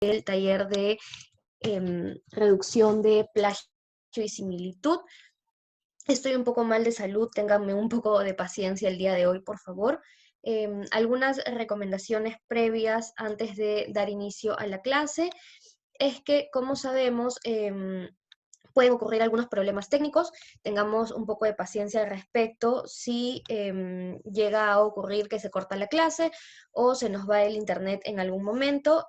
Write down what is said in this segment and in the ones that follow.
el taller de reducción de plagio y similitud. Estoy un poco mal de salud, ténganme un poco de paciencia el día de hoy, por favor. Algunas recomendaciones previas antes de dar inicio a la clase es que, como sabemos, pueden ocurrir algunos problemas técnicos, tengamos un poco de paciencia al respecto si llega a ocurrir que se corta la clase o se nos va el internet en algún momento,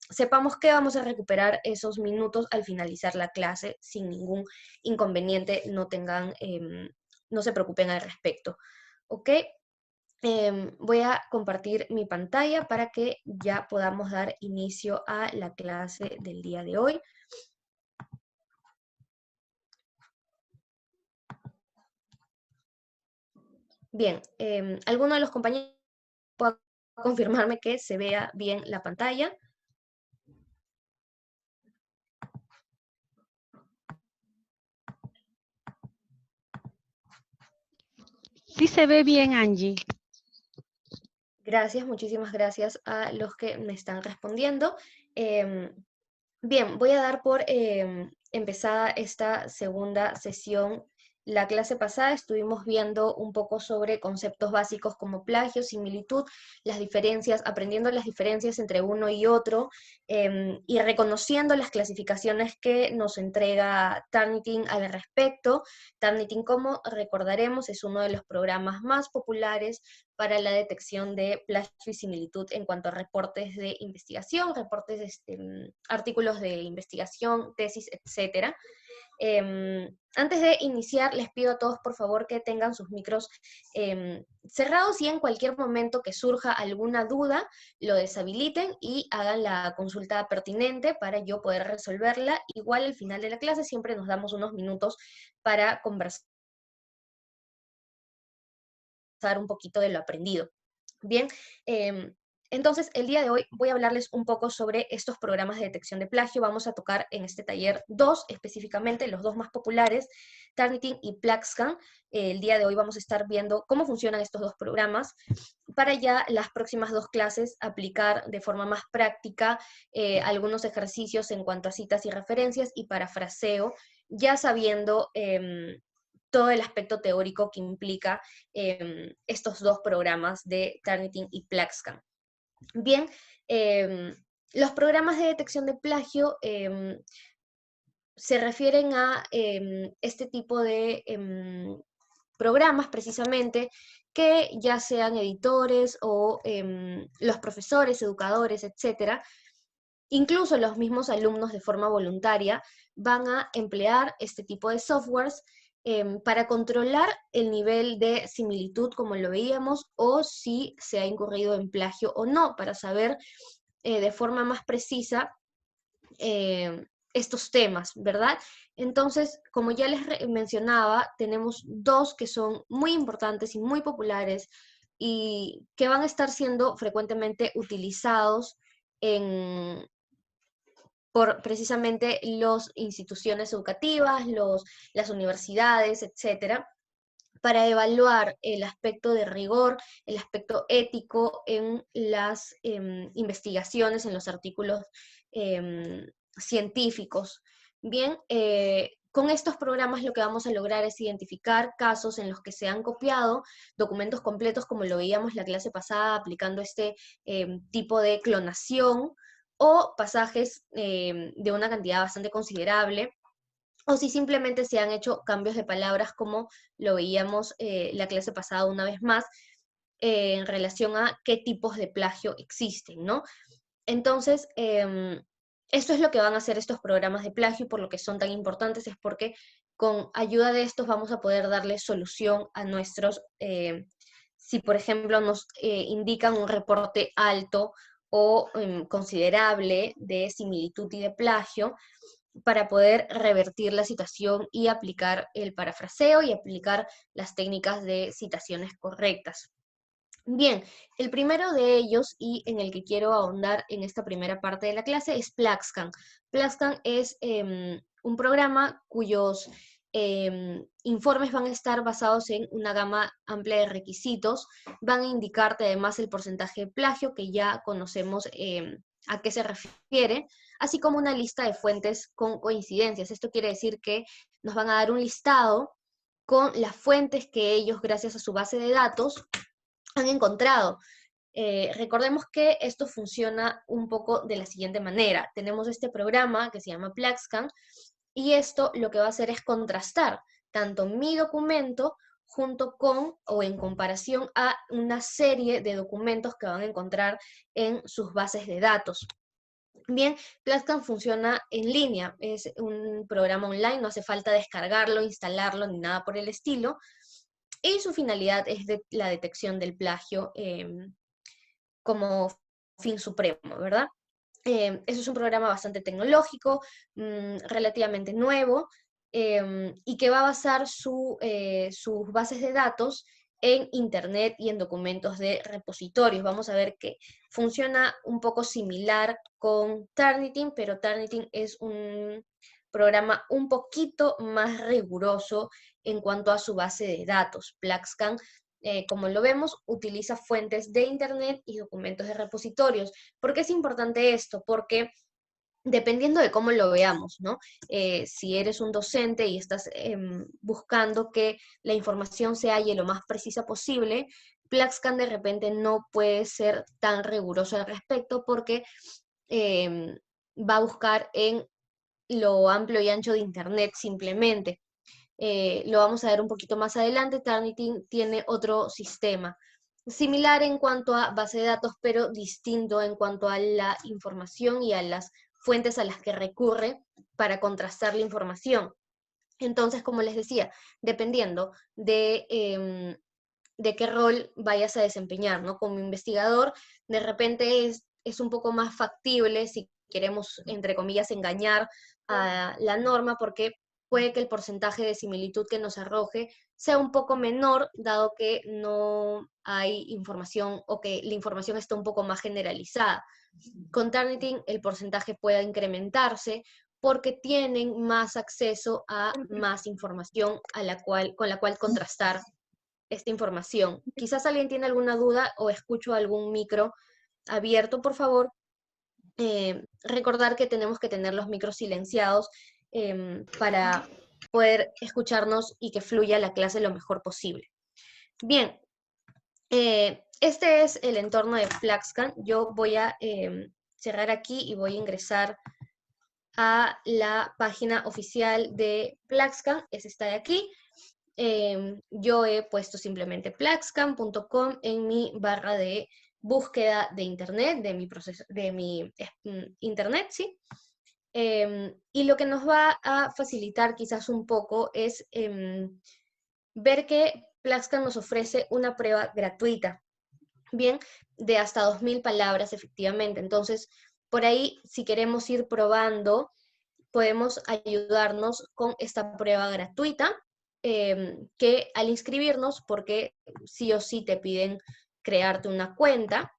sepamos que vamos a recuperar esos minutos al finalizar la clase sin ningún inconveniente, no se preocupen al respecto, ¿ok? Voy a compartir mi pantalla para que ya podamos dar inicio a la clase del día de hoy. Bien, ¿alguno de los compañeros puede confirmarme que se vea bien la pantalla? Sí se ve bien, Angie. Gracias, muchísimas gracias a los que me están respondiendo. Bien, voy a dar por empezada esta segunda sesión. La clase pasada estuvimos viendo un poco sobre conceptos básicos como plagio, similitud, las diferencias, aprendiendo las diferencias entre uno y otro, y reconociendo las clasificaciones que nos entrega Turnitin al respecto. Turnitin, como recordaremos, es uno de los programas más populares para la detección de plagio y similitud en cuanto a reportes de investigación, artículos de investigación, tesis, etc. Antes de iniciar, les pido a todos, por favor, que tengan sus micros cerrados y en cualquier momento que surja alguna duda, lo deshabiliten y hagan la consulta pertinente para yo poder resolverla. Igual al final de la clase siempre nos damos unos minutos para conversar un poquito de lo aprendido. Bien, entonces el día de hoy voy a hablarles un poco sobre estos programas de detección de plagio. Vamos a tocar en este taller dos específicamente, los dos más populares, Turnitin y Plaxcan. El día de hoy vamos a estar viendo cómo funcionan estos dos programas para ya las próximas dos clases aplicar de forma más práctica algunos ejercicios en cuanto a citas y referencias y parafraseo, ya sabiendo todo el aspecto teórico que implica estos dos programas de Turnitin y Plaxcan. Bien, los programas de detección de plagio se refieren a este tipo de programas precisamente que ya sean editores o los profesores, educadores, etcétera, incluso los mismos alumnos de forma voluntaria van a emplear este tipo de softwares para controlar el nivel de similitud, como lo veíamos, o si se ha incurrido en plagio o no, para saber de forma más precisa estos temas, ¿verdad? Entonces, como ya les mencionaba, tenemos dos que son muy importantes y muy populares y que van a estar siendo frecuentemente utilizados por precisamente las instituciones educativas, las universidades, etcétera, para evaluar el aspecto de rigor, el aspecto ético en las investigaciones, en los artículos científicos. Bien, con estos programas lo que vamos a lograr es identificar casos en los que se han copiado documentos completos, como lo veíamos la clase pasada, aplicando este tipo de clonación, o pasajes de una cantidad bastante considerable, o si simplemente se han hecho cambios de palabras, como lo veíamos la clase pasada una vez más, en relación a qué tipos de plagio existen, ¿no? Entonces, esto es lo que van a hacer estos programas de plagio, y por lo que son tan importantes es porque con ayuda de estos vamos a poder darle solución a nuestros, si por ejemplo nos indican un reporte alto o considerable de similitud y de plagio, para poder revertir la situación y aplicar el parafraseo y aplicar las técnicas de citaciones correctas. Bien, el primero de ellos y en el que quiero ahondar en esta primera parte de la clase es Plaxcan. Plaxcan es un programa cuyos informes van a estar basados en una gama amplia de requisitos, van a indicarte además el porcentaje de plagio que ya conocemos a qué se refiere, así como una lista de fuentes con coincidencias. Esto quiere decir que nos van a dar un listado con las fuentes que ellos, gracias a su base de datos, han encontrado. Recordemos que esto funciona un poco de la siguiente manera. Tenemos este programa que se llama PlaxScan, y esto lo que va a hacer es contrastar tanto mi documento junto con o en comparación a una serie de documentos que van a encontrar en sus bases de datos. Bien, PlaxScan funciona en línea, es un programa online, no hace falta descargarlo, instalarlo ni nada por el estilo, y su finalidad es la detección del plagio como fin supremo, ¿verdad? Eso es un programa bastante tecnológico, relativamente nuevo, y que va a basar sus bases de datos en Internet y en documentos de repositorios. Vamos a ver que funciona un poco similar con Turnitin, pero Turnitin es un programa un poquito más riguroso en cuanto a su base de datos. PlaxScan, como lo vemos, utiliza fuentes de Internet y documentos de repositorios. ¿Por qué es importante esto? Porque dependiendo de cómo lo veamos, ¿no? Si eres un docente y estás buscando que la información se halle lo más precisa posible, PlaxScan de repente no puede ser tan riguroso al respecto porque va a buscar en lo amplio y ancho de Internet simplemente. Lo vamos a ver un poquito más adelante. Turnitin tiene otro sistema, similar en cuanto a base de datos, pero distinto en cuanto a la información y a las fuentes a las que recurre para contrastar la información. Entonces, como les decía, dependiendo de qué rol vayas a desempeñar, ¿no? Como investigador, de repente es un poco más factible si queremos, entre comillas, engañar a la norma, porque puede que el porcentaje de similitud que nos arroje sea un poco menor, dado que no hay información o que la información está un poco más generalizada. Con Turnitin el porcentaje puede incrementarse porque tienen más acceso a más información con la cual contrastar esta información. Quizás alguien tiene alguna duda o escucho algún micro abierto, por favor. Recordar que tenemos que tener los micros silenciados para poder escucharnos y que fluya la clase lo mejor posible. Bien, este es el entorno de PlaxScan. Yo voy a cerrar aquí y voy a ingresar a la página oficial de PlaxScan. Es esta de aquí. Yo he puesto simplemente plaxscan.com en mi barra de búsqueda de internet, de mi internet, ¿sí? Y lo que nos va a facilitar quizás un poco es ver que PlaxScan nos ofrece una prueba gratuita, bien, de hasta 2000 palabras efectivamente. Entonces, por ahí, si queremos ir probando, podemos ayudarnos con esta prueba gratuita, que al inscribirnos, porque sí o sí te piden crearte una cuenta,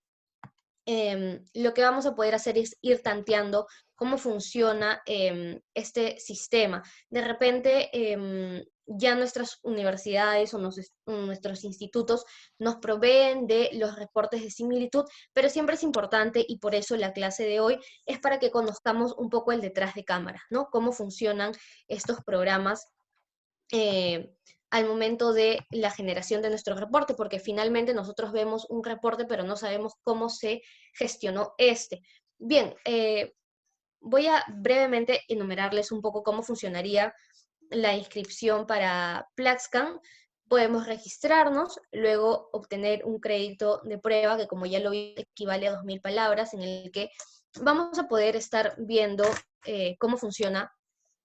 lo que vamos a poder hacer es ir tanteando cómo funciona este sistema. De repente, ya nuestras universidades o nuestros institutos nos proveen de los reportes de similitud, pero siempre es importante, y por eso la clase de hoy es para que conozcamos un poco el detrás de cámaras, ¿no? Cómo funcionan estos programas eh, al momento de la generación de nuestro reporte, porque finalmente nosotros vemos un reporte, pero no sabemos cómo se gestionó este. Bien, voy a brevemente enumerarles un poco cómo funcionaría la inscripción para PlaxScan. Podemos registrarnos, luego obtener un crédito de prueba, que como ya lo vi, equivale a 2000 palabras, en el que vamos a poder estar viendo cómo funciona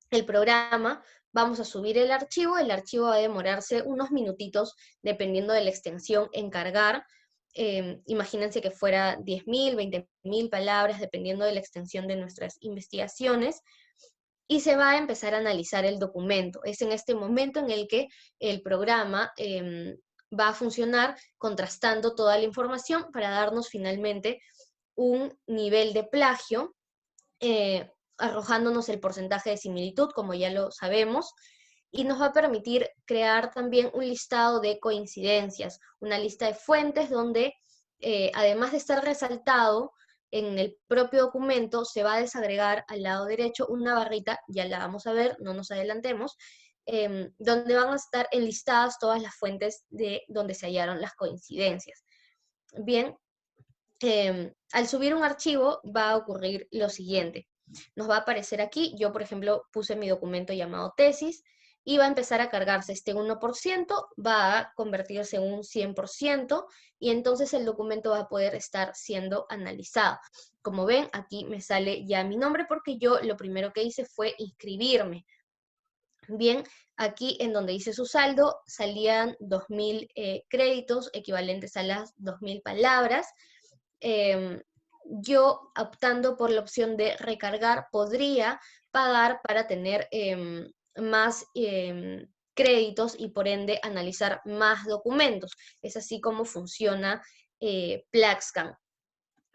el programa. Vamos a subir el archivo va a demorarse unos minutitos dependiendo de la extensión en cargar. Imagínense que fuera 10.000, 20.000 palabras, dependiendo de la extensión de nuestras investigaciones, y se va a empezar a analizar el documento. Es en este momento en el que el programa va a funcionar contrastando toda la información para darnos finalmente un nivel de plagio, arrojándonos el porcentaje de similitud, como ya lo sabemos, y nos va a permitir crear también un listado de coincidencias, una lista de fuentes donde, además de estar resaltado en el propio documento se va a desagregar al lado derecho una barrita, ya la vamos a ver, no nos adelantemos, donde van a estar enlistadas todas las fuentes de donde se hallaron las coincidencias. Bien, al subir un archivo va a ocurrir lo siguiente. Nos va a aparecer aquí, yo por ejemplo puse mi documento llamado tesis, y va a empezar a cargarse este 1%, va a convertirse en un 100%, y entonces el documento va a poder estar siendo analizado. Como ven, aquí me sale ya mi nombre porque yo lo primero que hice fue inscribirme. Bien, aquí en donde dice su saldo, salían 2.000 créditos equivalentes a las 2.000 palabras. Yo, optando por la opción de recargar, podría pagar para tener más créditos y por ende analizar más documentos. Es así como funciona Plaxcan.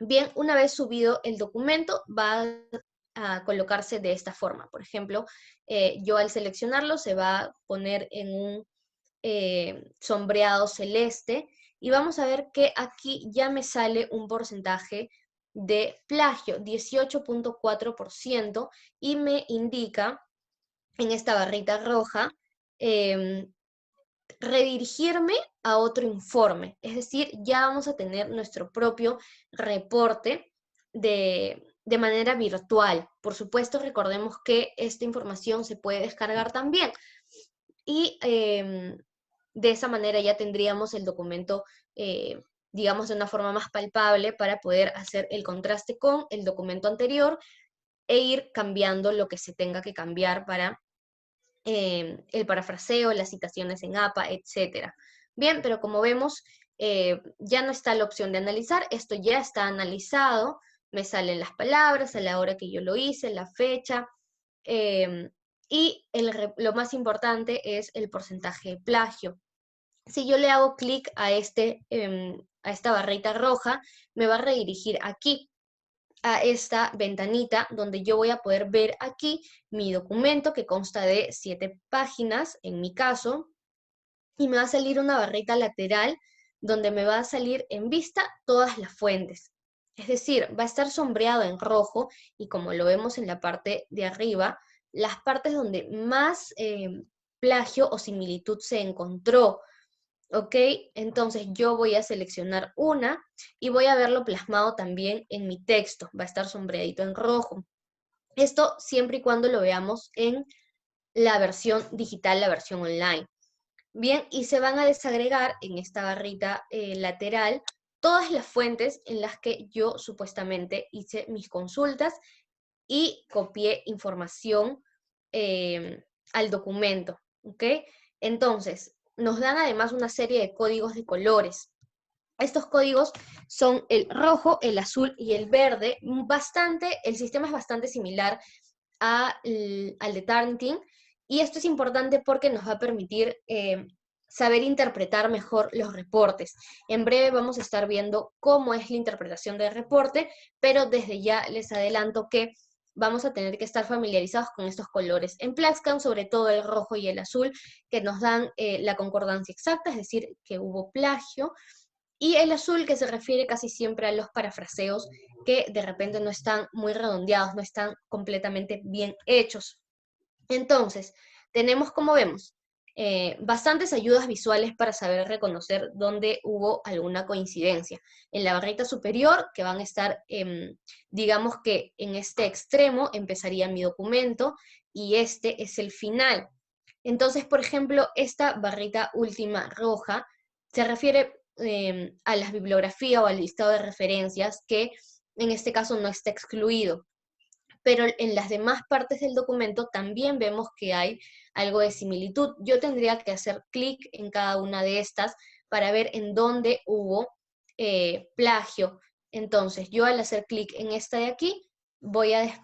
Bien, una vez subido el documento, va a colocarse de esta forma. Por ejemplo, yo al seleccionarlo se va a poner en un sombreado celeste, y vamos a ver que aquí ya me sale un porcentaje de plagio, 18.4%, y me indica en esta barrita roja redirigirme a otro informe. Es decir, ya vamos a tener nuestro propio reporte de manera virtual. Por supuesto, recordemos que esta información se puede descargar también. Y de esa manera ya tendríamos el documento, digamos, de una forma más palpable para poder hacer el contraste con el documento anterior e ir cambiando lo que se tenga que cambiar para el parafraseo, las citaciones en APA, etc. Bien, pero como vemos, ya no está la opción de analizar, esto ya está analizado, me salen las palabras, a la hora que yo lo hice, la fecha, y lo más importante es el porcentaje de plagio. Si yo le hago clic a esta barrita roja, me va a redirigir aquí, a esta ventanita donde yo voy a poder ver aquí mi documento que consta de 7 páginas, en mi caso, y me va a salir una barrita lateral donde me va a salir en vista todas las fuentes. Es decir, va a estar sombreado en rojo, y como lo vemos en la parte de arriba, las partes donde más plagio o similitud se encontró. ¿Ok? Entonces yo voy a seleccionar una y voy a verlo plasmado también en mi texto. Va a estar sombreadito en rojo. Esto siempre y cuando lo veamos en la versión digital, la versión online. Bien, y se van a desagregar en esta barrita lateral todas las fuentes en las que yo supuestamente hice mis consultas y copié información al documento. ¿Ok? Entonces, nos dan además una serie de códigos de colores. Estos códigos son el rojo, el azul y el verde. El sistema es bastante similar al de Turnitin, y esto es importante porque nos va a permitir saber interpretar mejor los reportes. En breve vamos a estar viendo cómo es la interpretación del reporte, pero desde ya les adelanto que vamos a tener que estar familiarizados con estos colores en Plaxcan, sobre todo el rojo y el azul, que nos dan la concordancia exacta, es decir, que hubo plagio, y el azul, que se refiere casi siempre a los parafraseos que de repente no están muy redondeados, no están completamente bien hechos. Entonces, tenemos, como vemos, bastantes ayudas visuales para saber reconocer dónde hubo alguna coincidencia. En la barrita superior, que van a estar, digamos que en este extremo empezaría mi documento, y este es el final. Entonces, por ejemplo, esta barrita última roja se refiere a la bibliografía o al listado de referencias, que en este caso no está excluido. Pero en las demás partes del documento también vemos que hay algo de similitud. Yo tendría que hacer clic en cada una de estas para ver en dónde hubo plagio. Entonces, yo al hacer clic en esta de aquí, voy a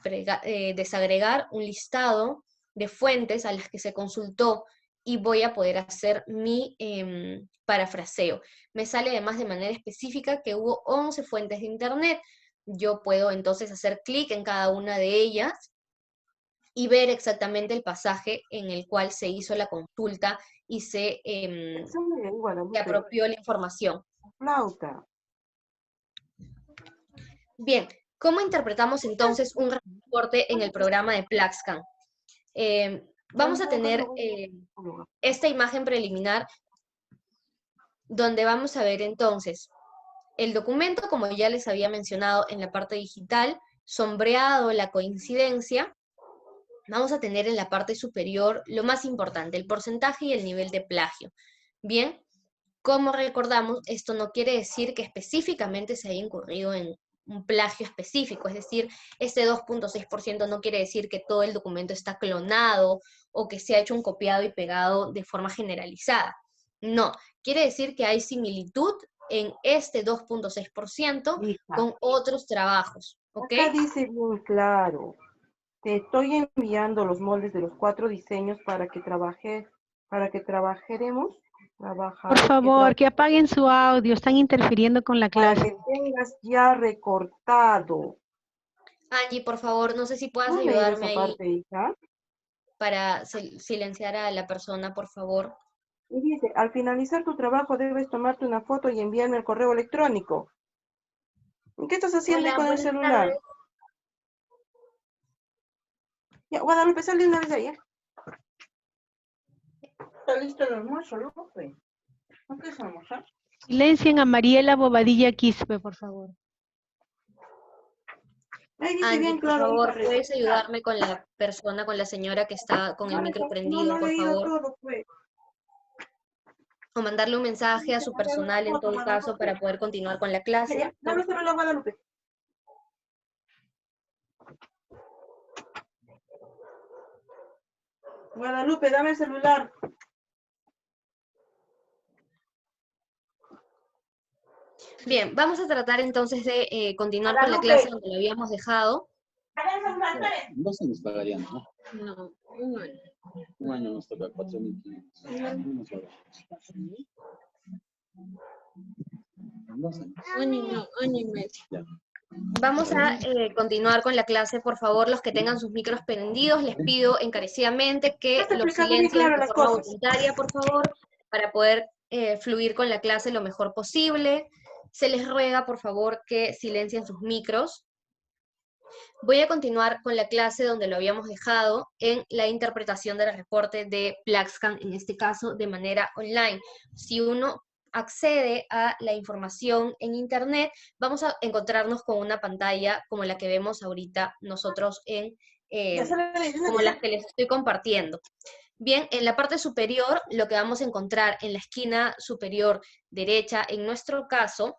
desagregar un listado de fuentes a las que se consultó, y voy a poder hacer mi parafraseo. Me sale además de manera específica que hubo 11 fuentes de internet. Yo puedo entonces hacer clic en cada una de ellas y ver exactamente el pasaje en el cual se hizo la consulta y se apropió la información. Flauta. Bien, ¿Cómo interpretamos entonces un reporte en el programa de Plaxcan? Vamos a tener esta imagen preliminar donde vamos a ver entonces el documento, como ya les había mencionado en la parte digital, sombreado, la coincidencia. Vamos a tener en la parte superior lo más importante, el porcentaje y el nivel de plagio. Bien, como recordamos, esto no quiere decir que específicamente se haya incurrido en un plagio específico, es decir, este 2.6% no quiere decir que todo el documento está clonado o que se ha hecho un copiado y pegado de forma generalizada. No, quiere decir que hay similitud en este 2.6% con otros trabajos, ¿ok? Acá dice bien claro, te estoy enviando los moldes de los 4 diseños para que trabajaremos. Por favor, que apaguen su audio, están interfiriendo con la Para clase. que tengas ya recortado. Angie, por favor, no sé si puedas ¿No has leído ayudarme esa ahí parte, hija? para silenciar a la persona, por favor. Y dice, al finalizar tu trabajo debes tomarte una foto y enviarme al correo electrónico. ¿Y qué estás haciendo ahí Hola, con el buenas celular? tardes. Ya, Guadalupe, sal de una vez de ahí. ¿Está listo el almuerzo, Lupe? ¿No quieres almorzar? Silencien a Mariela Bobadilla Quispe, por favor. Ahí dice Angie, bien por claro, hija, favor, ¿puedes recortar. ayudarme con la persona, con la señora que está con el micro No prendido, he por leído favor? todo, pues. O mandarle un mensaje a Dice, su mandar una personal en foto, todo caso Guadalupe. para poder continuar con la clase. Ya, dame el celular, Guadalupe. Guadalupe, dame el celular. Bien, vamos a tratar entonces de continuar con la clase Guadalupe. donde lo habíamos dejado. Dame el celular, espere. 2 años pagarían, ¿no? No, un año. Un año nos toca 4.500. Dos años. Año y medio. Ya. Vamos a continuar con la clase, por favor, los que tengan sus micros prendidos, les pido encarecidamente que Estás los explicando bien silencien claro de las forma cosas. voluntaria, por favor, para poder fluir con la clase lo mejor posible. Se les ruega, por favor, que silencien sus micros. Voy a continuar con la clase donde lo habíamos dejado en la interpretación del reporte de Plaxcan, en este caso de manera online. Si uno accede a la información en internet, vamos a encontrarnos con una pantalla como la que vemos ahorita nosotros como las que les estoy compartiendo. Bien, en la parte superior, lo que vamos a encontrar en la esquina superior derecha, en nuestro caso,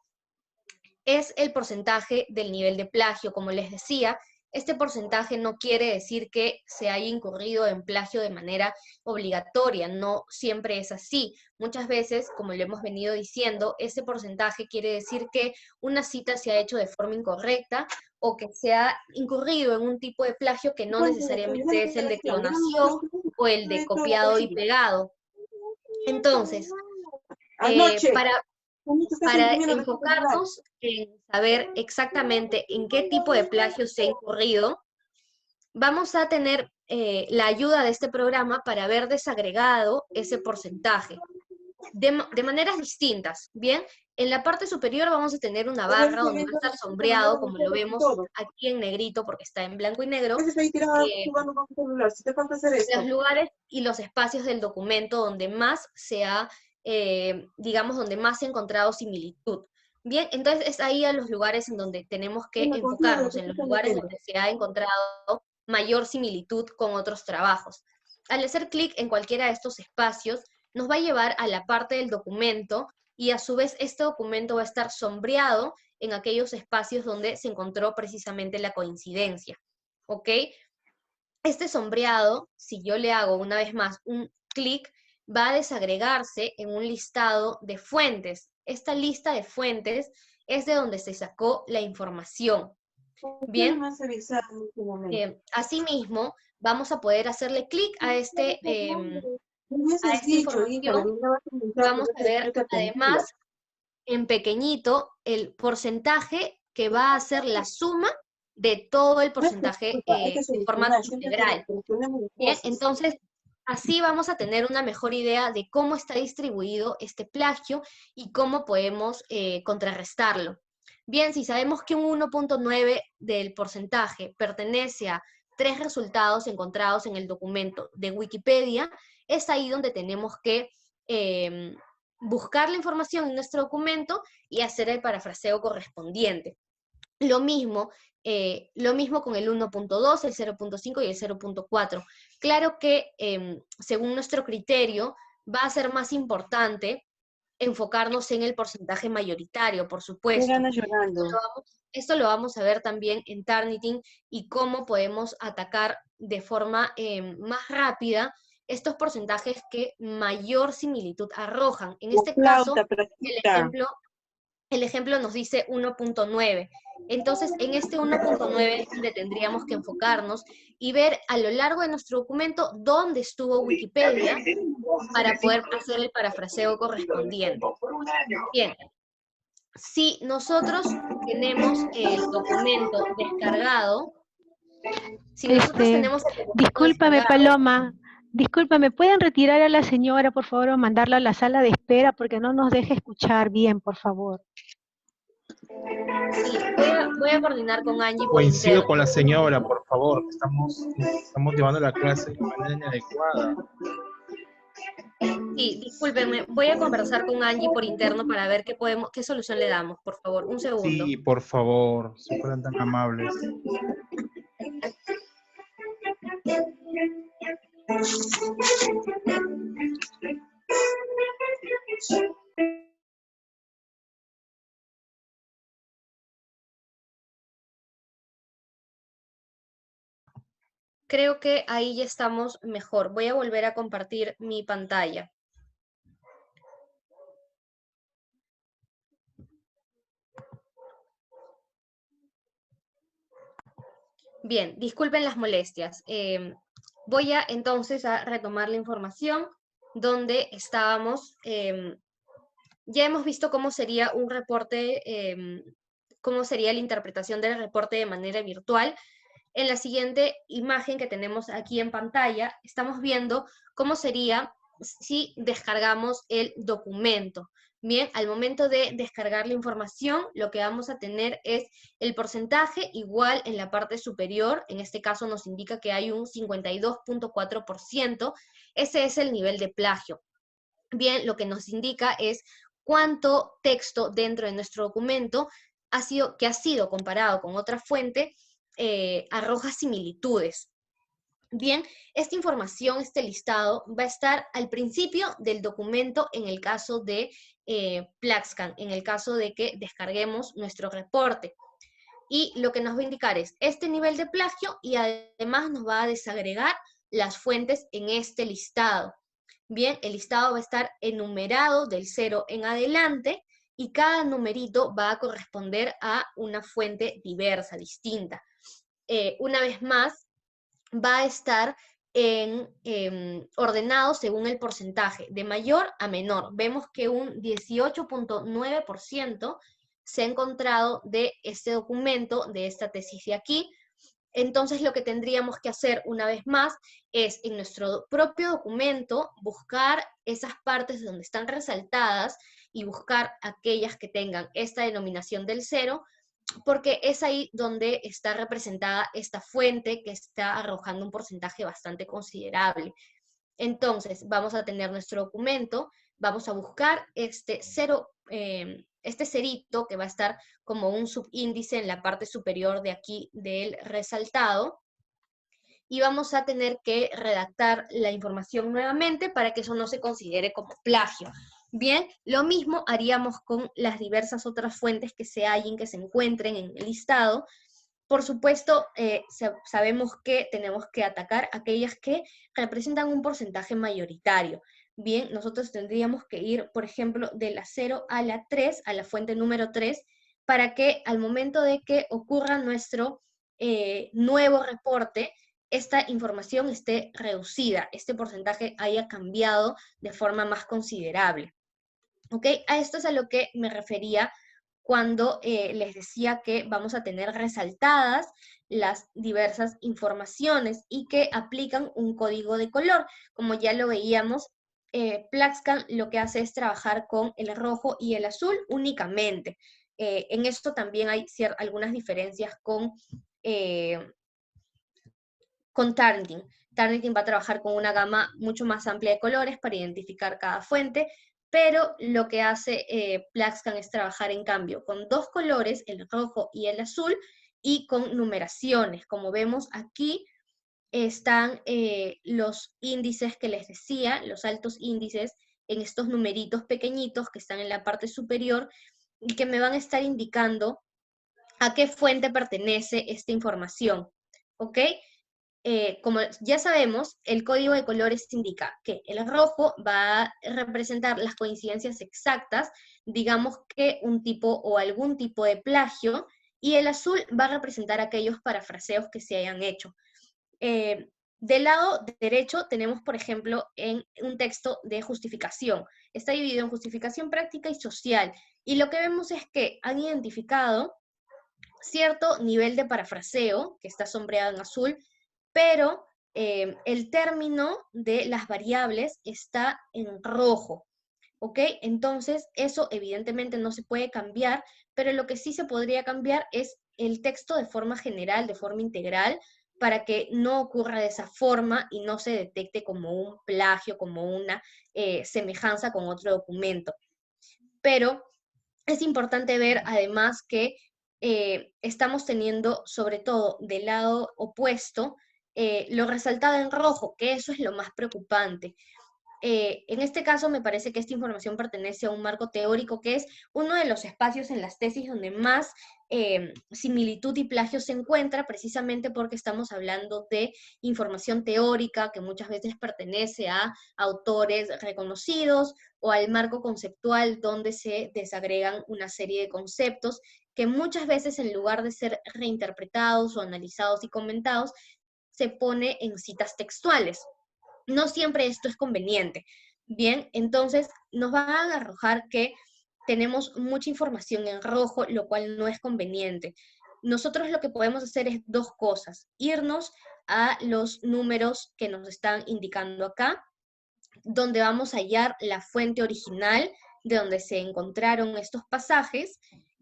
es el porcentaje del nivel de plagio. Como les decía, este porcentaje no quiere decir que se haya incurrido en plagio de manera obligatoria, no siempre es así. Muchas veces, como le hemos venido diciendo, ese porcentaje quiere decir que una cita se ha hecho de forma incorrecta o que se ha incurrido en un tipo de plagio que no necesariamente es el de clonación o el de copiado y pegado. Entonces, Anoche. para enfocarnos en saber exactamente en qué tipo de plagio se ha incurrido, vamos a tener la ayuda de este programa para ver desagregado ese porcentaje de maneras distintas, ¿bien? En la parte superior vamos a tener una barra donde va a estar sombreado, como lo vemos aquí en negrito porque está en blanco y negro, los lugares y los espacios del documento donde más se ha, digamos, donde más se ha encontrado similitud. Bien, entonces es ahí a los lugares en donde tenemos que enfocarnos, en los lugares donde se ha encontrado mayor similitud con otros trabajos. Al hacer clic en cualquiera de estos espacios, nos va a llevar a la parte del documento y a su vez este documento va a estar sombreado en aquellos espacios donde se encontró precisamente la coincidencia. ¿Ok? Este sombreado, si yo le hago una vez más un clic, va a desagregarse en un listado de fuentes. Esta lista de fuentes es de donde se sacó la información. Bien, asimismo, vamos a poder hacerle clic a esta información. Vamos a ver además en pequeñito el porcentaje que va a ser la suma de todo el porcentaje de forma integral. Bien, entonces así vamos a tener una mejor idea de cómo está distribuido este plagio y cómo podemos contrarrestarlo. Bien, si sabemos que un 1.9 del porcentaje pertenece a 3 resultados encontrados en el documento de Wikipedia, es ahí donde tenemos que buscar la información en nuestro documento y hacer el parafraseo correspondiente. Lo mismo con el 1.2, el 0.5 y el 0.4. Claro que según nuestro criterio va a ser más importante enfocarnos en el porcentaje mayoritario, por ¿Qué supuesto. ganas llorando? Esto lo vamos a ver también en Turnitin y cómo podemos atacar de forma más rápida estos porcentajes que mayor similitud arrojan. En este caso, Flauta, practica. el ejemplo nos dice 1.9. Entonces, en este 1.9 es donde tendríamos que enfocarnos y ver a lo largo de nuestro documento dónde estuvo Wikipedia para poder hacer el parafraseo correspondiente. Bien, si nosotros tenemos el documento descargado, Discúlpame, Paloma. Discúlpame, ¿pueden retirar a la señora, por favor, o mandarla a la sala de espera porque no nos deja escuchar bien, por favor? Sí, voy a coordinar con Angie. Coincido con la señora, por favor. Estamos llevando la clase de manera inadecuada. Sí, discúlpenme, voy a conversar con Angie por interno para ver qué solución le damos, por favor. Un segundo. Sí, por favor, si fueran tan amables. Creo que ahí ya estamos mejor. Voy a volver a compartir mi pantalla. Bien, disculpen las molestias. Voy a entonces a retomar la información donde estábamos. Ya hemos visto cómo sería un reporte, cómo sería la interpretación del reporte de manera virtual. En la siguiente imagen que tenemos aquí en pantalla, estamos viendo cómo sería si descargamos el documento. Bien, al momento de descargar la información, lo que vamos a tener es el porcentaje igual en la parte superior. En este caso nos indica que hay un 52.4%. Ese es el nivel de plagio. Bien, lo que nos indica es cuánto texto dentro de nuestro documento ha sido comparado con otra fuente, arroja similitudes. Bien, esta información, este listado, va a estar al principio del documento en el caso de PlaxCan, en el caso de que descarguemos nuestro reporte. Y lo que nos va a indicar es este nivel de plagio y además nos va a desagregar las fuentes en este listado. Bien, el listado va a estar enumerado del 0 en adelante y cada numerito va a corresponder a una fuente diversa, distinta. Una vez más, va a estar ordenado según el porcentaje, de mayor a menor. Vemos que un 18.9% se ha encontrado de este documento, de esta tesis de aquí. Entonces lo que tendríamos que hacer una vez más es en nuestro propio documento buscar esas partes donde están resaltadas y buscar aquellas que tengan esta denominación del 0, porque es ahí donde está representada esta fuente que está arrojando un porcentaje bastante considerable. Entonces vamos a tener nuestro documento, vamos a buscar este cerito que va a estar como un subíndice en la parte superior de aquí del resaltado, y vamos a tener que redactar la información nuevamente para que eso no se considere como plagio. Bien, lo mismo haríamos con las diversas otras fuentes que se hallen, que se encuentren en el listado. Por supuesto, sabemos que tenemos que atacar aquellas que representan un porcentaje mayoritario. Bien, nosotros tendríamos que ir, por ejemplo, de la 0 a la 3, a la fuente número 3, para que al momento de que ocurra nuestro nuevo reporte, esta información esté reducida, este porcentaje haya cambiado de forma más considerable. ¿Ok? A esto es a lo que me refería cuando les decía que vamos a tener resaltadas las diversas informaciones y que aplican un código de color. Como ya lo veíamos, PlaxCan lo que hace es trabajar con el rojo y el azul únicamente. En esto también hay algunas diferencias con Turnitin. Turnitin va a trabajar con una gama mucho más amplia de colores para identificar cada fuente, pero lo que hace Plaxcan es trabajar en cambio con dos colores, el rojo y el azul, y con numeraciones. Como vemos aquí están los índices que les decía, los altos índices en estos numeritos pequeñitos que están en la parte superior y que me van a estar indicando a qué fuente pertenece esta información, ¿ok? Como ya sabemos, el código de colores indica que el rojo va a representar las coincidencias exactas, digamos que un tipo o algún tipo de plagio, y el azul va a representar aquellos parafraseos que se hayan hecho. Del lado derecho tenemos, por ejemplo, en un texto de justificación. Está dividido en justificación práctica y social, y lo que vemos es que han identificado cierto nivel de parafraseo, que está sombreado en azul, pero el término de las variables está en rojo, ¿ok? Entonces, eso evidentemente no se puede cambiar, pero lo que sí se podría cambiar es el texto de forma general, de forma integral, para que no ocurra de esa forma y no se detecte como un plagio, como una semejanza con otro documento. Pero es importante ver además que estamos teniendo, sobre todo del lado opuesto, lo resaltado en rojo, que eso es lo más preocupante. En este caso me parece que esta información pertenece a un marco teórico que es uno de los espacios en las tesis donde más similitud y plagio se encuentra, precisamente porque estamos hablando de información teórica que muchas veces pertenece a autores reconocidos o al marco conceptual donde se desagregan una serie de conceptos que muchas veces en lugar de ser reinterpretados o analizados y comentados, se pone en citas textuales. No siempre esto es conveniente. Bien, entonces nos van a arrojar que tenemos mucha información en rojo, lo cual no es conveniente. Nosotros lo que podemos hacer es dos cosas: irnos a los números que nos están indicando acá, donde vamos a hallar la fuente original de donde se encontraron estos pasajes,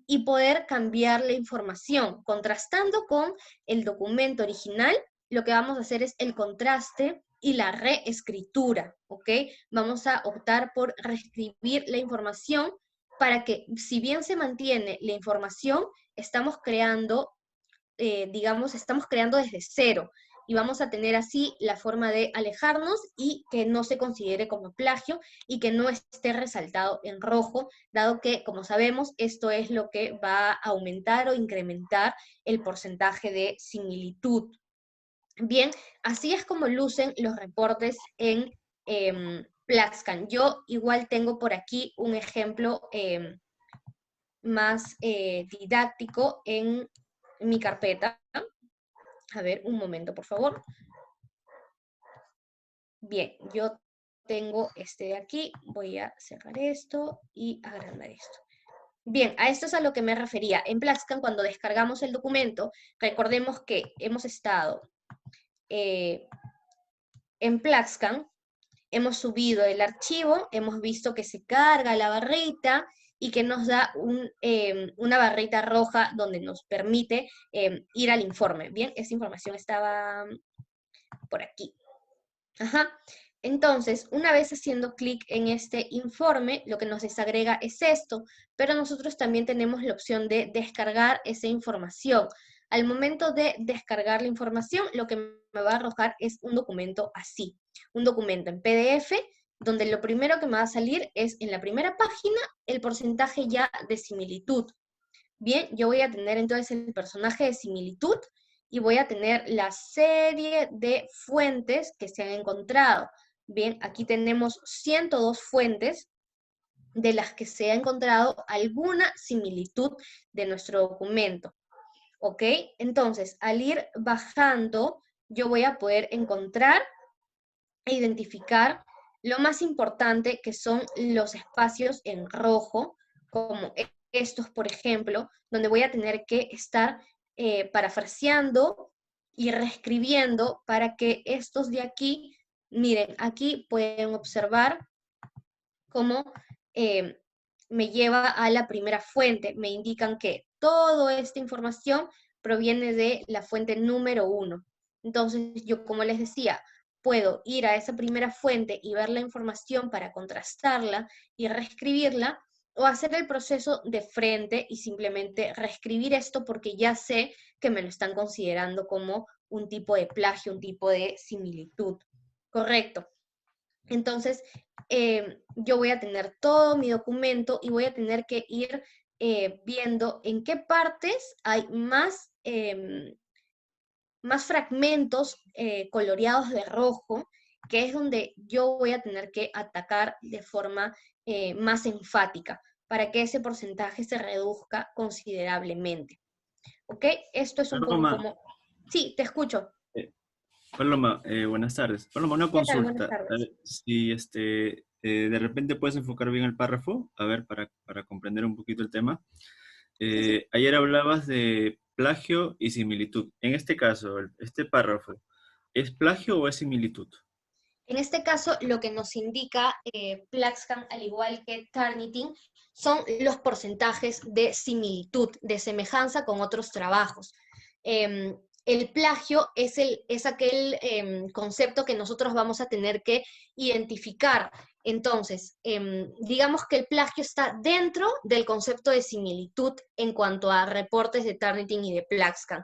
y poder cambiar la información. Contrastando con el documento original, lo que vamos a hacer es el contraste y la reescritura, ¿ok? Vamos a optar por reescribir la información para que, si bien se mantiene la información, estamos creando, estamos creando desde cero, y vamos a tener así la forma de alejarnos y que no se considere como plagio y que no esté resaltado en rojo, dado que, como sabemos, esto es lo que va a aumentar o incrementar el porcentaje de similitud. Bien, así es como lucen los reportes en Plaxcan. Yo igual tengo por aquí un ejemplo más didáctico en mi carpeta. A ver, un momento, por favor. Bien, yo tengo este de aquí. Voy a cerrar esto y agrandar esto. Bien, a esto es a lo que me refería. En Plaxcan, cuando descargamos el documento, recordemos que hemos estado en Plaxcan, hemos subido el archivo, hemos visto que se carga la barrita y que nos da una barrita roja donde nos permite ir al informe. Bien, esa información estaba por aquí. Ajá. Entonces, una vez haciendo clic en este informe, lo que nos desagrega es esto, pero nosotros también tenemos la opción de descargar esa información. Al momento de descargar la información, lo que me va a arrojar es un documento así, un documento en PDF, donde lo primero que me va a salir es, en la primera página, el porcentaje ya de similitud. Bien, yo voy a tener entonces el personaje de similitud y voy a tener la serie de fuentes que se han encontrado. Bien, aquí tenemos 102 fuentes de las que se ha encontrado alguna similitud de nuestro documento. ¿Ok? Entonces, al ir bajando, yo voy a poder encontrar e identificar lo más importante, que son los espacios en rojo, como estos, por ejemplo, donde voy a tener que estar parafraseando y reescribiendo para que estos de aquí, miren, aquí pueden observar cómo me lleva a la primera fuente. Me indican que toda esta información proviene de la fuente número 1. Entonces, yo, como les decía, puedo ir a esa primera fuente y ver la información para contrastarla y reescribirla, o hacer el proceso de frente y simplemente reescribir esto porque ya sé que me lo están considerando como un tipo de plagio, un tipo de similitud. Correcto. Entonces, yo voy a tener todo mi documento y voy a tener que ir viendo en qué partes hay más fragmentos coloreados de rojo, que es donde yo voy a tener que atacar de forma más enfática, para que ese porcentaje se reduzca considerablemente. ¿Ok? Esto es un poco Paloma, como... Sí, te escucho. Paloma, buenas tardes. Paloma, una ¿Qué tal? Buenas consulta. A tardes. ver, si de repente puedes enfocar bien el párrafo, a ver, para comprender un poquito el tema. Sí, sí. Ayer hablabas de plagio y similitud. En este caso, este párrafo, ¿es plagio o es similitud? En este caso, lo que nos indica Plaxcam, al igual que Turnitin, son los porcentajes de similitud, de semejanza con otros trabajos. El plagio es aquel concepto que nosotros vamos a tener que identificar. Entonces, digamos que el plagio está dentro del concepto de similitud en cuanto a reportes de Turnitin y de Plaxcam.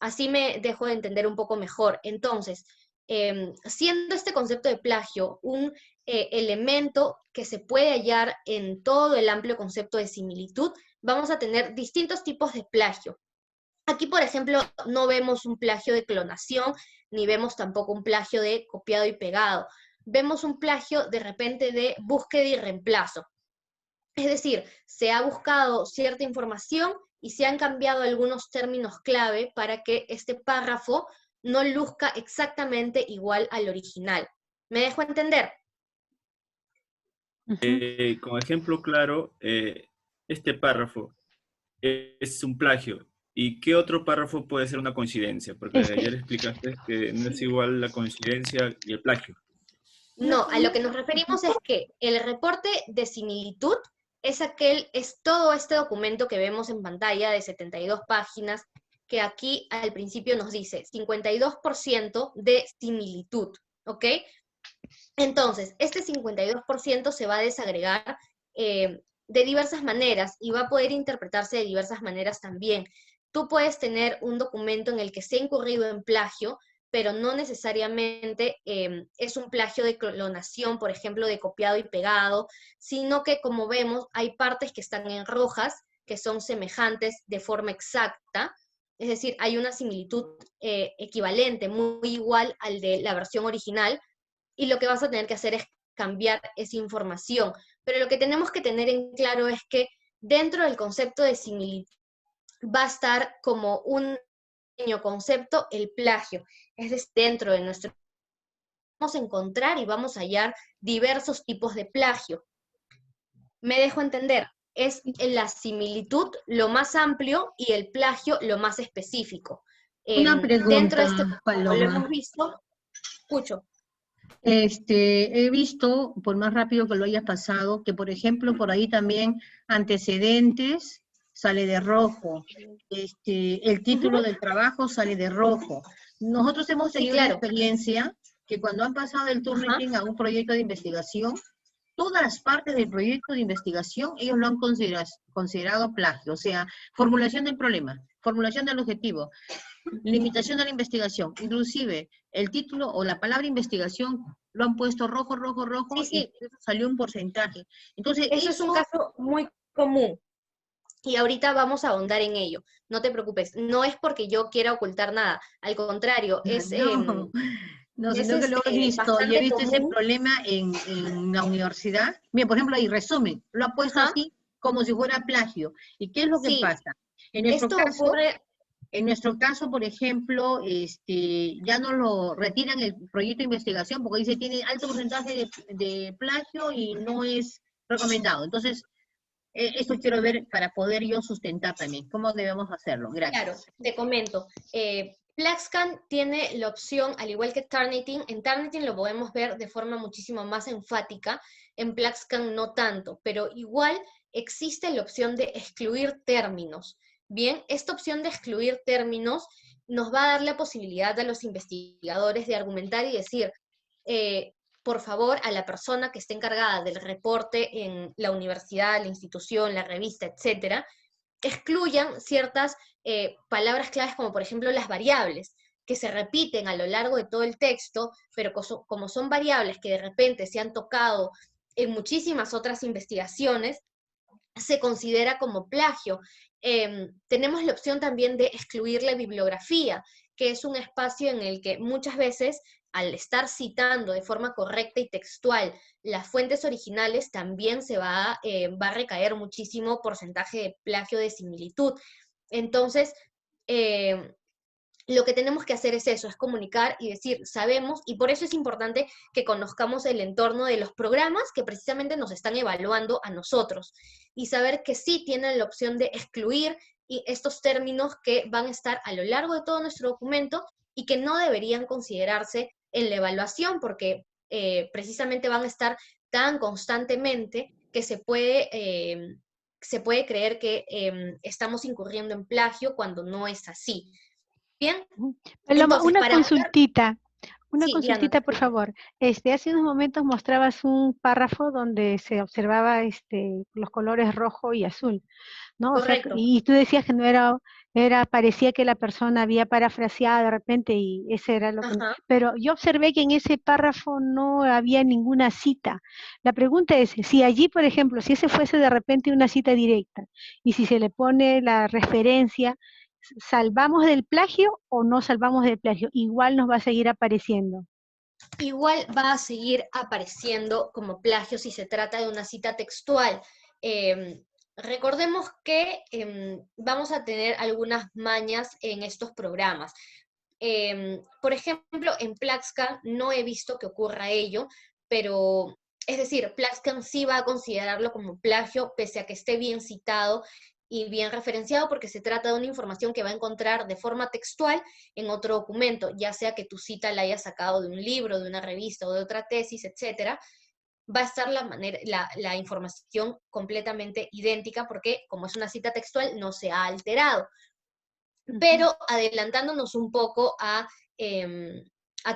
Así me dejo de entender un poco mejor. Entonces, siendo este concepto de plagio un elemento que se puede hallar en todo el amplio concepto de similitud, vamos a tener distintos tipos de plagio. Aquí, por ejemplo, no vemos un plagio de clonación, ni vemos tampoco un plagio de copiado y pegado. Vemos un plagio de repente de búsqueda y reemplazo. Es decir, se ha buscado cierta información y se han cambiado algunos términos clave para que este párrafo no luzca exactamente igual al original. ¿Me dejo entender? Como ejemplo claro, este párrafo es un plagio. ¿Y qué otro párrafo puede ser una coincidencia? Porque ayer explicaste que no es igual la coincidencia y el plagio. No, a lo que nos referimos es que el reporte de similitud es todo este documento que vemos en pantalla de 72 páginas, que aquí al principio nos dice 52% de similitud, ¿ok? Entonces, este 52% se va a desagregar de diversas maneras y va a poder interpretarse de diversas maneras también. Tú puedes tener un documento en el que se ha incurrido en plagio, pero no necesariamente es un plagio de clonación, por ejemplo, de copiado y pegado, sino que, como vemos, hay partes que están en rojas, que son semejantes de forma exacta, es decir, hay una similitud equivalente, muy igual al de la versión original, y lo que vas a tener que hacer es cambiar esa información. Pero lo que tenemos que tener en claro es que dentro del concepto de similitud va a estar como un pequeño concepto el plagio. Es decir, dentro de nuestro... vamos a encontrar y vamos a hallar diversos tipos de plagio. Me dejo entender, es la similitud lo más amplio y el plagio lo más específico. Una Dentro pregunta, de este, como lo hemos Paloma. visto, escucho. He visto, por más rápido que lo hayas pasado, que por ejemplo por ahí también antecedentes sale de rojo, el título del trabajo sale de rojo. Nosotros hemos tenido la experiencia que cuando han pasado el Turnitin a un proyecto de investigación, todas las partes del proyecto de investigación ellos lo han considerado plagio, o sea, formulación del problema, formulación del objetivo, limitación de la investigación, inclusive el título o la palabra investigación lo han puesto rojo, rojo, rojo, Sí. y salió un porcentaje. Entonces, Eso es un caso muy común. Y ahorita vamos a ahondar en ello. No te preocupes. No es porque yo quiera ocultar nada. Al contrario, No, sino que lo he visto, y he visto ese problema en la universidad. Mira, por ejemplo, hay resumen, lo ha puesto así como si fuera plagio. ¿Y qué es lo que pasa? En nuestro caso, por ejemplo, ya no lo retiran el proyecto de investigación porque dice tiene alto porcentaje de plagio y no es recomendado. Entonces, esto quiero ver para poder yo sustentar también. ¿Cómo debemos hacerlo? Gracias. Claro, te comento. Plaxcam tiene la opción, al igual que Turnitin, en Turnitin lo podemos ver de forma muchísimo más enfática, en Plaxcam no tanto, pero igual existe la opción de excluir términos. Bien, esta opción de excluir términos nos va a dar la posibilidad a los investigadores de argumentar y decir, por favor, a la persona que esté encargada del reporte en la universidad, la institución, la revista, etcétera, excluyan ciertas palabras claves, como por ejemplo las variables, que se repiten a lo largo de todo el texto, pero como son variables que de repente se han tocado en muchísimas otras investigaciones, se considera como plagio. Tenemos la opción también de excluir la bibliografía, que es un espacio en el que muchas veces, al estar citando de forma correcta y textual las fuentes originales, también va a recaer muchísimo porcentaje de plagio de similitud. Entonces, lo que tenemos que hacer es eso, es comunicar y decir, sabemos, y por eso es importante que conozcamos el entorno de los programas que precisamente nos están evaluando a nosotros, y saber que sí tienen la opción de excluir estos términos que van a estar a lo largo de todo nuestro documento y que no deberían considerarse en la evaluación, porque precisamente van a estar tan constantemente que se puede creer que estamos incurriendo en plagio cuando no es así. Bien, Paloma, entonces, una para consultita. Una Sí, Diana, te consultita, por escucho. favor. Hace unos momentos mostrabas un párrafo donde se observaba los colores rojo y azul, ¿no? O sea, Correcto. y tú decías que no parecía que la persona había parafraseado de repente y ese era lo que... Ajá. Pero yo observé que en ese párrafo no había ninguna cita. La pregunta es, si allí, por ejemplo, si ese fuese de repente una cita directa y si se le pone la referencia, ¿salvamos del plagio o no salvamos del plagio? Igual nos va a seguir apareciendo. Igual va a seguir apareciendo como plagio si se trata de una cita textual. Recordemos que vamos a tener algunas mañas en estos programas. Por ejemplo, en Plaxcan no he visto que ocurra ello, pero es decir, Plaxcan sí va a considerarlo como plagio, pese a que esté bien citado y bien referenciado, porque se trata de una información que va a encontrar de forma textual en otro documento, ya sea que tu cita la hayas sacado de un libro, de una revista o de otra tesis, etcétera. Va a estar la información completamente idéntica, porque como es una cita textual, no se ha alterado. Pero adelantándonos un poco a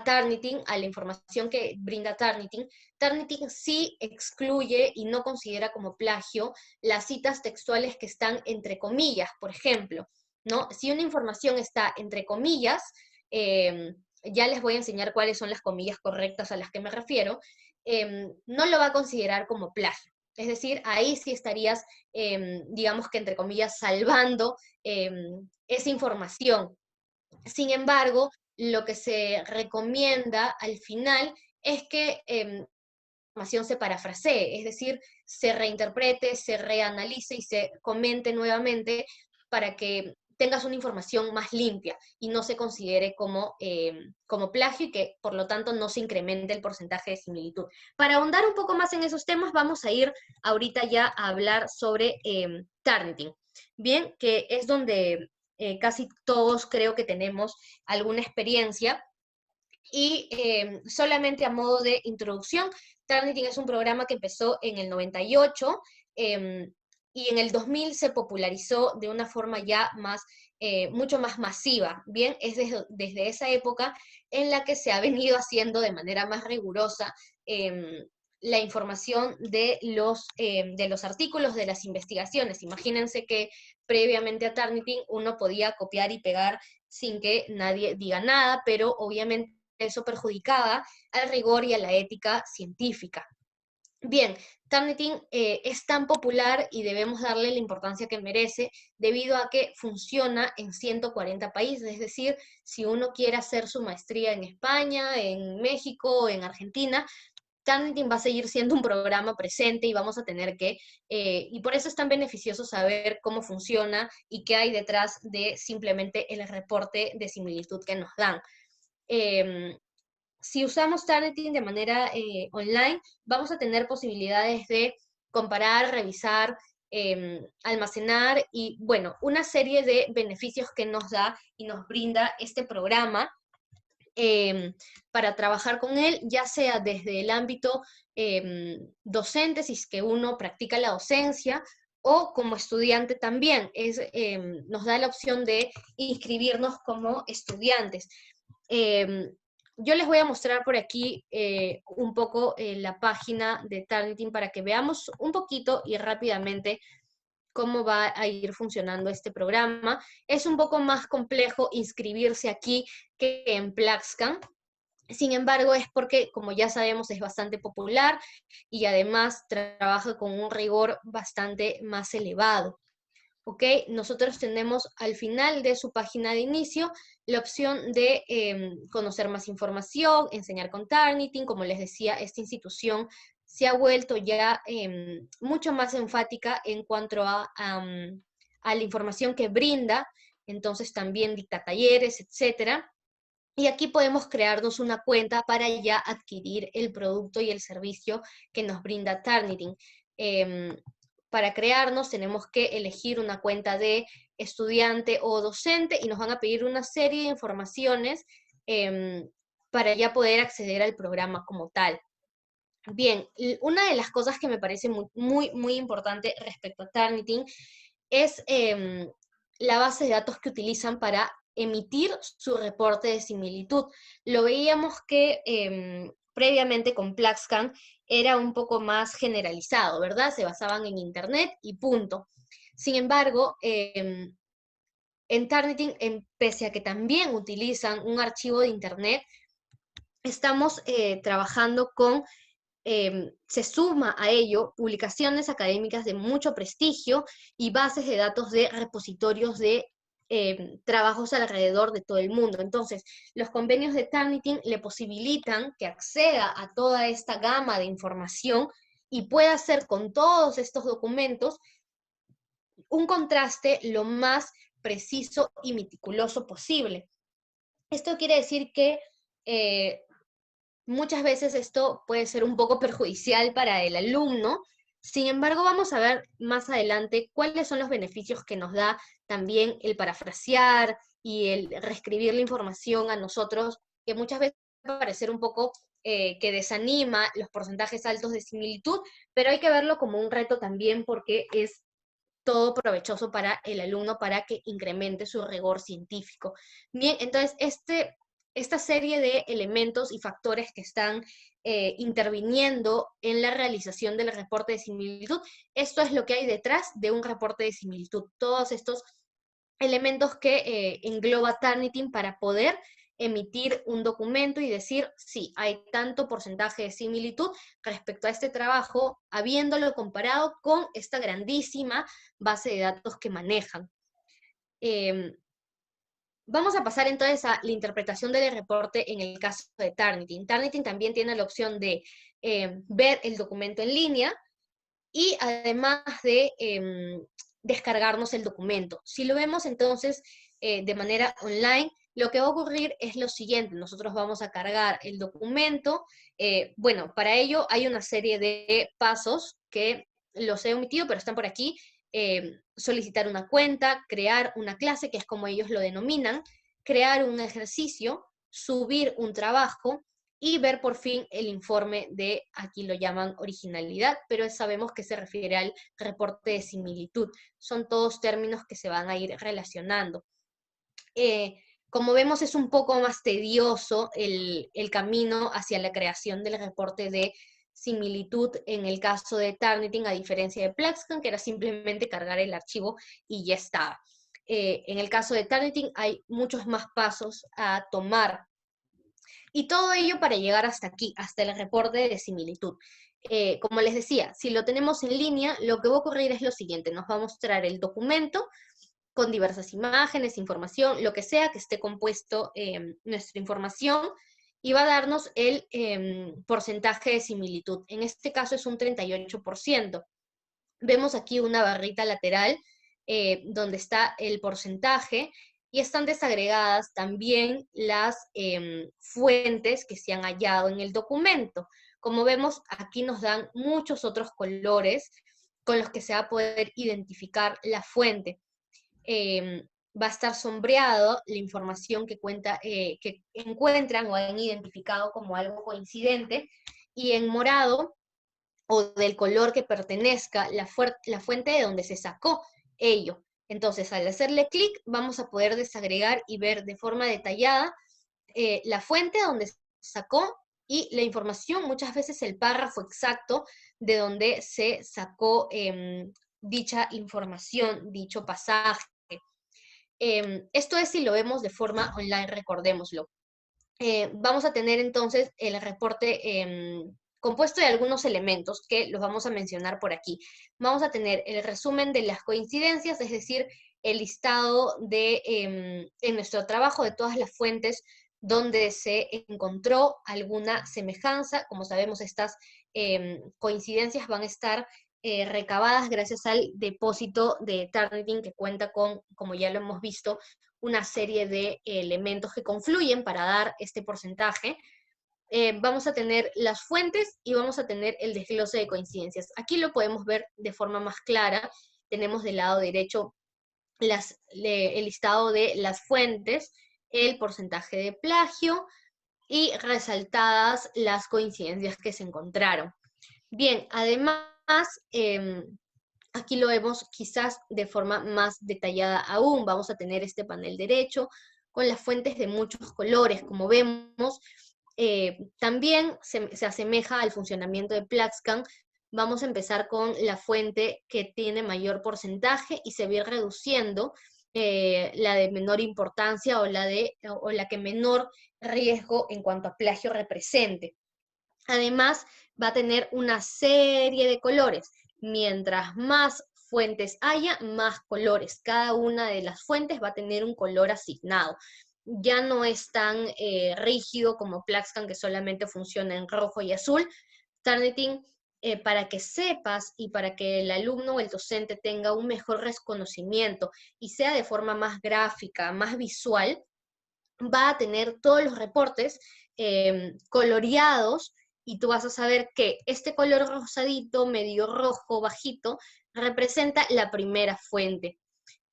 Turnitin, a la información que brinda Turnitin, Turnitin sí excluye y no considera como plagio las citas textuales que están entre comillas, por ejemplo, ¿no? Si una información está entre comillas, ya les voy a enseñar cuáles son las comillas correctas a las que me refiero, no lo va a considerar como plagio. Es decir, ahí sí estarías, digamos que entre comillas, salvando esa información. Sin embargo, lo que se recomienda al final es que la información se parafrasee, es decir, se reinterprete, se reanalice y se comente nuevamente para que tengas una información más limpia y no se considere como plagio y que por lo tanto no se incremente el porcentaje de similitud. Para ahondar un poco más en esos temas, vamos a ir ahorita ya a hablar sobre Turnitin. Bien, que es donde casi todos creo que tenemos alguna experiencia. Y solamente a modo de introducción, Turnitin es un programa que empezó en el 98 y en el 2000 se popularizó de una forma ya mucho más masiva. Bien, es desde esa época en la que se ha venido haciendo de manera más rigurosa la información de los artículos, de las investigaciones. Imagínense que previamente a Turnitin uno podía copiar y pegar sin que nadie diga nada, pero obviamente eso perjudicaba al rigor y a la ética científica. Bien, Turnitin es tan popular y debemos darle la importancia que merece debido a que funciona en 140 países, es decir, si uno quiere hacer su maestría en España, en México, en Argentina, Turnitin va a seguir siendo un programa presente y vamos a tener que, y por eso es tan beneficioso saber cómo funciona y qué hay detrás de simplemente el reporte de similitud que nos dan. Si usamos Turnitin de manera online, vamos a tener posibilidades de comparar, revisar, almacenar y, bueno, una serie de beneficios que nos da y nos brinda este programa para trabajar con él, ya sea desde el ámbito docente, si es que uno practica la docencia, o como estudiante también. Nos da la opción de inscribirnos como estudiantes. Yo les voy a mostrar por aquí un poco la página de Turnitin para que veamos un poquito y rápidamente cómo va a ir funcionando este programa. Es un poco más complejo inscribirse aquí que en Plaxcan. Sin embargo, es porque, como ya sabemos, es bastante popular y además trabaja con un rigor bastante más elevado. ¿Ok? Nosotros tenemos al final de su página de inicio la opción de conocer más información, enseñar con Turnitin. Como les decía, esta institución se ha vuelto ya mucho más enfática en cuanto a la información que brinda, entonces también dicta talleres, etcétera. Y aquí podemos crearnos una cuenta para ya adquirir el producto y el servicio que nos brinda Turnitin. Para crearnos tenemos que elegir una cuenta de estudiante o docente y nos van a pedir una serie de informaciones para ya poder acceder al programa como tal. Bien, una de las cosas que me parece muy importante respecto a Turnitin es la base de datos que utilizan para emitir su reporte de similitud. Lo veíamos que previamente con Plaxcan era un poco más generalizado, ¿verdad? Se basaban en Internet y punto. Sin embargo, en Turnitin, pese a que también utilizan un archivo de Internet, estamos trabajando con se suma a ello publicaciones académicas de mucho prestigio y bases de datos de repositorios de trabajos alrededor de todo el mundo. Entonces, los convenios de Turnitin le posibilitan que acceda a toda esta gama de información y pueda hacer con todos estos documentos un contraste lo más preciso y meticuloso posible. Esto quiere decir que muchas veces esto puede ser un poco perjudicial para el alumno. Sin embargo, vamos a ver más adelante cuáles son los beneficios que nos da también el parafrasear y el reescribir la información a nosotros, que muchas veces puede parecer un poco que desanima los porcentajes altos de similitud, pero hay que verlo como un reto también porque es todo provechoso para el alumno para que incremente su rigor científico. Bien, entonces esta serie de elementos y factores que están interviniendo en la realización del reporte de similitud, esto es lo que hay detrás de un reporte de similitud. Todos estos elementos que engloba Turnitin para poder emitir un documento y decir, sí, hay tanto porcentaje de similitud respecto a este trabajo, habiéndolo comparado con esta grandísima base de datos que manejan. Vamos a pasar entonces a la interpretación del reporte en el caso de Turnitin. Turnitin también tiene la opción de ver el documento en línea y además de descargarnos el documento. Si lo vemos entonces de manera online, lo que va a ocurrir es lo siguiente: nosotros vamos a cargar el documento. Bueno, para ello hay una serie de pasos que los he omitido, pero están por aquí. Solicitar una cuenta, crear una clase, que es como ellos lo denominan, crear un ejercicio, subir un trabajo y ver por fin el informe de, aquí lo llaman originalidad, pero sabemos que se refiere al reporte de similitud. Son todos términos que se van a ir relacionando. Como vemos, es un poco más tedioso el camino hacia la creación del reporte de similitud en el caso de Turnitin, a diferencia de Plaxcan, que era simplemente cargar el archivo y ya estaba. En el caso de Turnitin hay muchos más pasos a tomar. Y todo ello para llegar hasta aquí, hasta el reporte de similitud. Como les decía, si lo tenemos en línea, lo que va a ocurrir es lo siguiente: nos va a mostrar el documento con diversas imágenes, información, lo que sea que esté compuesto nuestra información, y va a darnos el porcentaje de similitud. En este caso es un 38%. Vemos aquí una barrita lateral donde está el porcentaje, y están desagregadas también las fuentes que se han hallado en el documento. Como vemos, aquí nos dan muchos otros colores con los que se va a poder identificar la fuente. Va a estar sombreado la información que encuentran o han identificado como algo coincidente, y en morado o del color que pertenezca la fuente de donde se sacó ello. Entonces, al hacerle clic, vamos a poder desagregar y ver de forma detallada la fuente donde se sacó y la información, muchas veces el párrafo exacto de donde se sacó dicha información, dicho pasaje. Esto es si lo vemos de forma online, recordémoslo. Vamos a tener entonces el reporte compuesto de algunos elementos que los vamos a mencionar por aquí. Vamos a tener el resumen de las coincidencias, es decir, el listado de, en nuestro trabajo, de todas las fuentes donde se encontró alguna semejanza. Como sabemos, estas coincidencias van a estar recabadas gracias al depósito de Turnitin, que cuenta con, como ya lo hemos visto, una serie de elementos que confluyen para dar este porcentaje. Vamos a tener las fuentes y vamos a tener el desglose de coincidencias. Aquí lo podemos ver de forma más clara. Tenemos del lado derecho el listado de las fuentes, el porcentaje de plagio y resaltadas las coincidencias que se encontraron. Bien, además, aquí lo vemos quizás de forma más detallada aún. Vamos a tener este panel derecho con las fuentes de muchos colores. Como vemos, también se asemeja al funcionamiento de PlaxCan. Vamos a empezar con la fuente que tiene mayor porcentaje y se va a ir reduciendo la de menor importancia o la que menor riesgo en cuanto a plagio represente. Además, va a tener una serie de colores. Mientras más fuentes haya, más colores. Cada una de las fuentes va a tener un color asignado. Ya no es tan rígido como PlaxCan, que solamente funciona en rojo y azul. Turnitin, para que sepas y para que el alumno o el docente tenga un mejor reconocimiento y sea de forma más gráfica, más visual, va a tener todos los reportes coloreados, y tú vas a saber que este color rosadito, medio rojo, bajito, representa la primera fuente.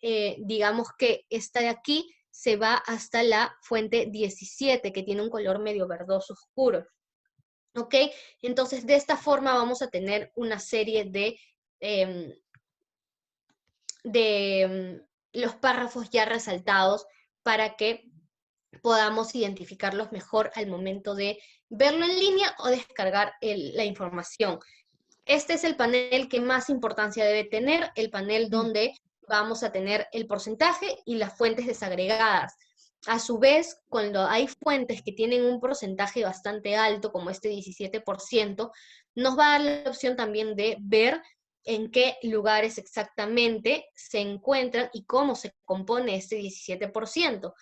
Digamos que esta de aquí se va hasta la fuente 17, que tiene un color medio verdoso oscuro. ¿Ok? Entonces, de esta forma vamos a tener una serie de los párrafos ya resaltados para que podamos identificarlos mejor al momento de verlo en línea o descargar la información. Este es el panel que más importancia debe tener, el panel donde vamos a tener el porcentaje y las fuentes desagregadas. A su vez, cuando hay fuentes que tienen un porcentaje bastante alto, como este 17%, nos va a dar la opción también de ver en qué lugares exactamente se encuentran y cómo se compone este 17%.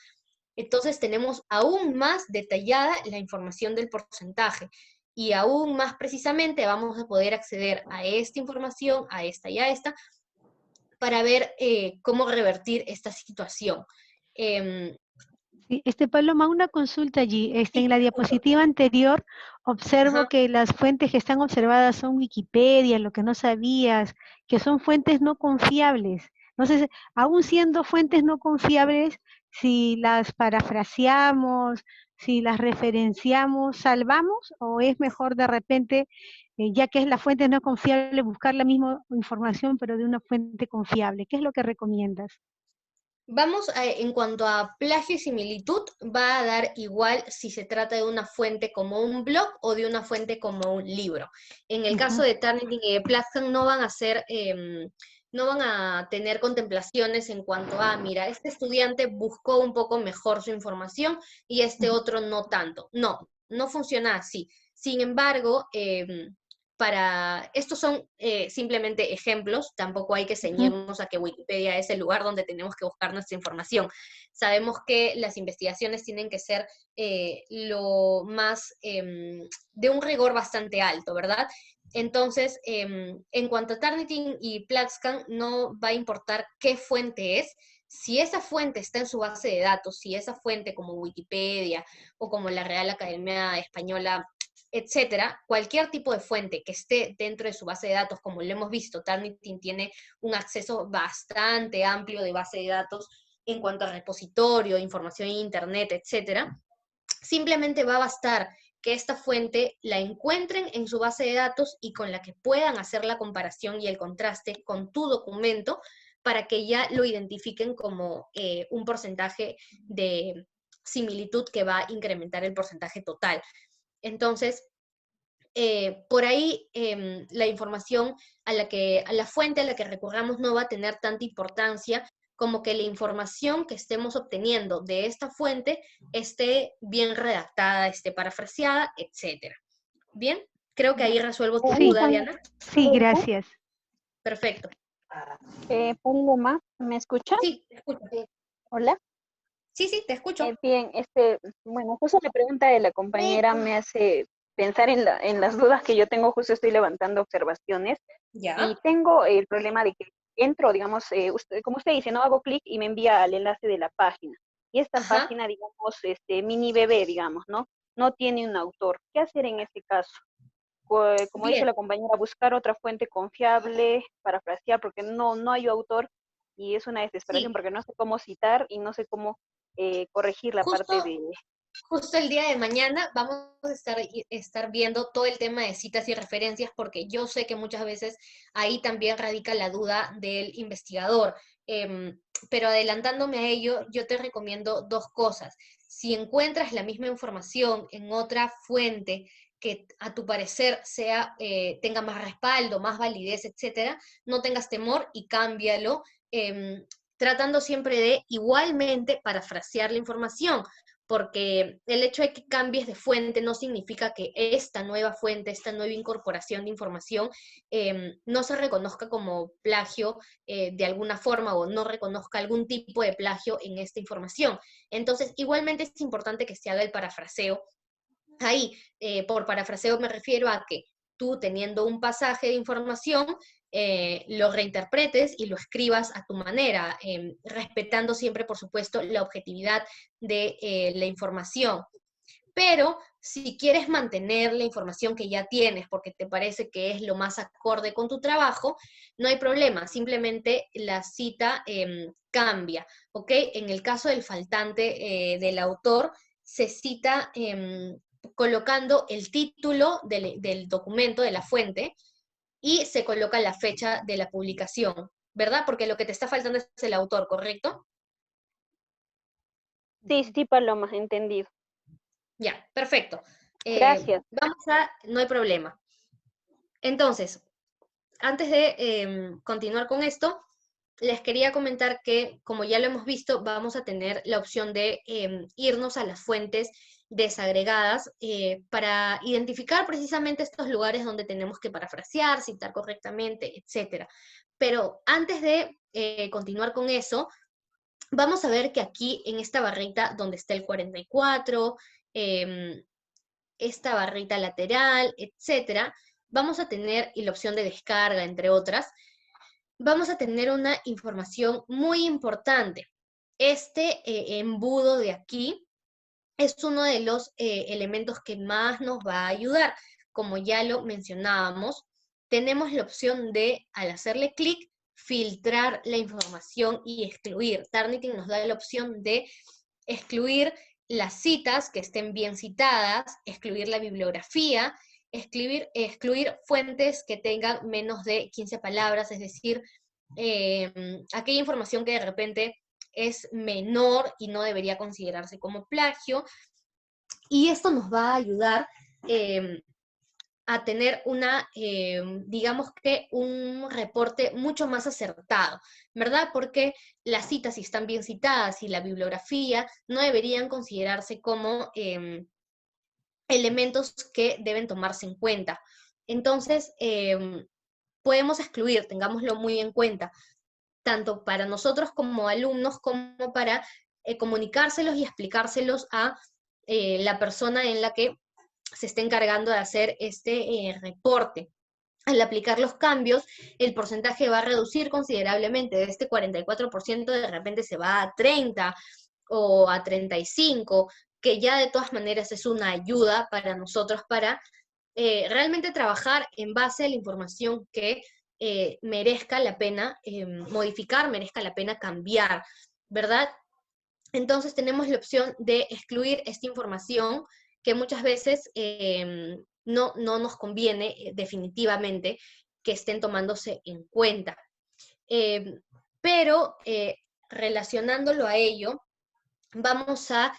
Entonces tenemos aún más detallada la información del porcentaje y aún más precisamente vamos a poder acceder a esta información, a esta y a esta, para ver cómo revertir esta situación. Sí, Paloma, una consulta allí. Sí, En la diapositiva anterior observo ajá. que las fuentes que están observadas son Wikipedia, lo que no sabías, que son fuentes no confiables. Entonces, aún siendo fuentes no confiables, si las parafraseamos, si las referenciamos, ¿salvamos? ¿O es mejor de repente, ya que es la fuente no confiable, buscar la misma información pero de una fuente confiable? ¿Qué es lo que recomiendas? Vamos en cuanto a plagio y similitud, va a dar igual si se trata de una fuente como un blog o de una fuente como un libro. En el caso de Turnitin y de PlaxCan no van a ser, no van a tener contemplaciones en cuanto a, mira, este estudiante buscó un poco mejor su información y este otro no tanto. No, no funciona así. Sin embargo, estos son simplemente ejemplos, tampoco hay que ceñirnos a que Wikipedia es el lugar donde tenemos que buscar nuestra información. Sabemos que las investigaciones tienen que ser lo más, de un rigor bastante alto, ¿verdad? Entonces, en cuanto a Turnitin y PlaxCan, no va a importar qué fuente es. Si esa fuente está en su base de datos, si esa fuente como Wikipedia o como la Real Academia Española, etcétera, cualquier tipo de fuente que esté dentro de su base de datos, como lo hemos visto, Turnitin tiene un acceso bastante amplio de base de datos en cuanto a repositorio, información en internet, etcétera, simplemente va a bastar que esta fuente la encuentren en su base de datos y con la que puedan hacer la comparación y el contraste con tu documento para que ya lo identifiquen como un porcentaje de similitud que va a incrementar el porcentaje total. Entonces, por ahí la información a la fuente a la que recurramos no va a tener tanta importancia como que la información que estemos obteniendo de esta fuente esté bien redactada, esté parafraseada, etc. ¿Bien? Creo que ahí resuelvo tu Sí, duda, Diana. sí, gracias. Perfecto. Paloma, ¿me escucha? Sí, te escucho. Hola. Sí, te escucho. Bien, bueno, justo la pregunta de la compañera me hace pensar en las dudas que yo tengo, justo estoy levantando observaciones Ya. y tengo el problema de que entro, digamos, como usted dice, no hago clic y me envía al enlace de la página. Y esta Ajá. página, digamos, mini bebé, digamos, ¿no? No tiene un autor. ¿Qué hacer en ese caso? Como dice Bien. la compañera, buscar otra fuente confiable, parafrasear, porque no hay autor y es una desesperación Sí. porque no sé cómo citar y no sé cómo corregir la parte de... Justo el día de mañana vamos a estar viendo todo el tema de citas y referencias porque yo sé que muchas veces ahí también radica la duda del investigador. Pero adelantándome a ello, yo te recomiendo dos cosas. Si encuentras la misma información en otra fuente que a tu parecer tenga más respaldo, más validez, etcétera, no tengas temor y cámbialo, tratando siempre de igualmente parafrasear la información, porque el hecho de que cambies de fuente no significa que esta nueva fuente, esta nueva incorporación de información no se reconozca como plagio de alguna forma o no reconozca algún tipo de plagio en esta información. Entonces, igualmente es importante que se haga el parafraseo. Ahí, por parafraseo me refiero a que tú teniendo un pasaje de información, lo reinterpretes y lo escribas a tu manera, respetando siempre, por supuesto, la objetividad de la información. Pero si quieres mantener la información que ya tienes porque te parece que es lo más acorde con tu trabajo, no hay problema, simplemente la cita cambia, ¿ok? En el caso del faltante del autor, se cita colocando el título del documento, de la fuente, y se coloca la fecha de la publicación, ¿verdad? Porque lo que te está faltando es el autor, ¿correcto? Sí, Paloma, entendido. Ya, perfecto. Gracias. No hay problema. Entonces, antes de continuar con esto, les quería comentar que, como ya lo hemos visto, vamos a tener la opción de irnos a las fuentes desagregadas para identificar precisamente estos lugares donde tenemos que parafrasear, citar correctamente, etc. Pero antes de continuar con eso, vamos a ver que aquí en esta barrita donde está el 44, esta barrita lateral, etcétera, vamos a tener, y la opción de descarga, entre otras, vamos a tener una información muy importante. Este embudo de aquí es uno de los elementos que más nos va a ayudar. Como ya lo mencionábamos, tenemos la opción de, al hacerle clic, filtrar la información y excluir. Turnitin nos da la opción de excluir las citas que estén bien citadas, excluir la bibliografía, excluir fuentes que tengan menos de 15 palabras, es decir, aquella información que de repente es menor y no debería considerarse como plagio. Y esto nos va a ayudar a tener digamos que un reporte mucho más acertado, ¿verdad? Porque las citas, si están bien citadas y la bibliografía, no deberían considerarse como elementos que deben tomarse en cuenta. Entonces, podemos excluir, tengámoslo muy en cuenta, tanto para nosotros como alumnos, como para comunicárselos y explicárselos a la persona en la que se está encargando de hacer este reporte. Al aplicar los cambios, el porcentaje va a reducir considerablemente. De este 44% de repente se va a 30 o a 35, que ya de todas maneras es una ayuda para nosotros para realmente trabajar en base a la información que merezca la pena modificar, merezca la pena cambiar, ¿verdad? Entonces tenemos la opción de excluir esta información que muchas veces no nos conviene definitivamente que estén tomándose en cuenta. Pero relacionándolo a ello, vamos a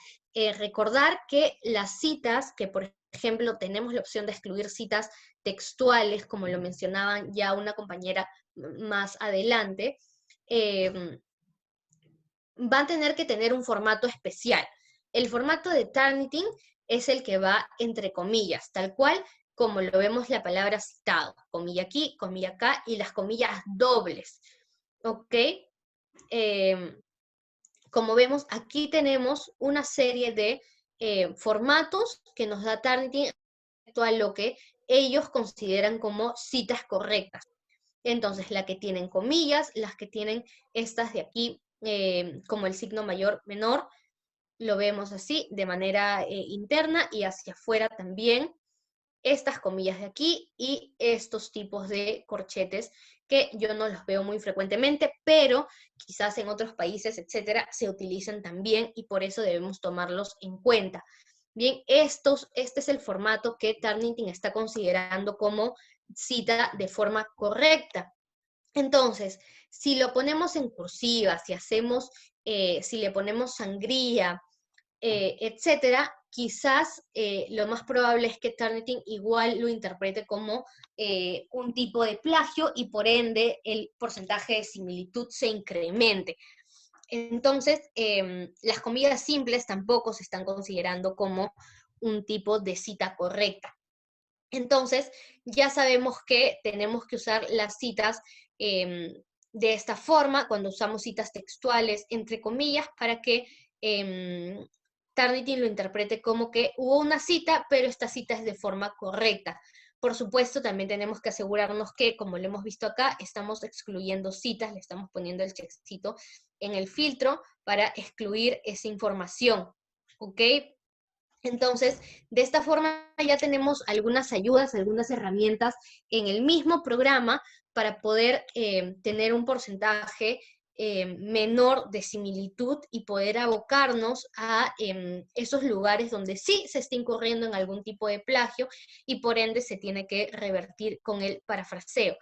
recordar que las citas, que por ejemplo tenemos la opción de excluir citas textuales, como lo mencionaban ya una compañera más adelante, van a tener que tener un formato especial. El formato de Turnitin es el que va entre comillas, tal cual como lo vemos la palabra citado, comilla aquí, comilla acá, y las comillas dobles, ¿ok? Como vemos, aquí tenemos una serie de formatos que nos da Turnitin a lo que ellos consideran como citas correctas. Entonces, la que tienen comillas, las que tienen estas de aquí, como el signo mayor, menor, lo vemos así, de manera interna y hacia afuera también. Estas comillas de aquí y estos tipos de corchetes que yo no los veo muy frecuentemente, pero quizás en otros países, etcétera, se utilizan también y por eso debemos tomarlos en cuenta. Bien, este es el formato que Turnitin está considerando como cita de forma correcta. Entonces, si lo ponemos en cursiva, si le ponemos sangría, etcétera, quizás lo más probable es que Turnitin igual lo interprete como un tipo de plagio y por ende el porcentaje de similitud se incremente. Entonces, las comillas simples tampoco se están considerando como un tipo de cita correcta. Entonces, ya sabemos que tenemos que usar las citas de esta forma, cuando usamos citas textuales, entre comillas, para que Turnitin lo interprete como que hubo una cita, pero esta cita es de forma correcta. Por supuesto, también tenemos que asegurarnos que, como lo hemos visto acá, estamos excluyendo citas, le estamos poniendo el checkcito en el filtro para excluir esa información, ¿ok? Entonces, de esta forma ya tenemos algunas ayudas, algunas herramientas en el mismo programa para poder tener un porcentaje menor de similitud y poder abocarnos a esos lugares donde sí se está incurriendo en algún tipo de plagio y por ende se tiene que revertir con el parafraseo.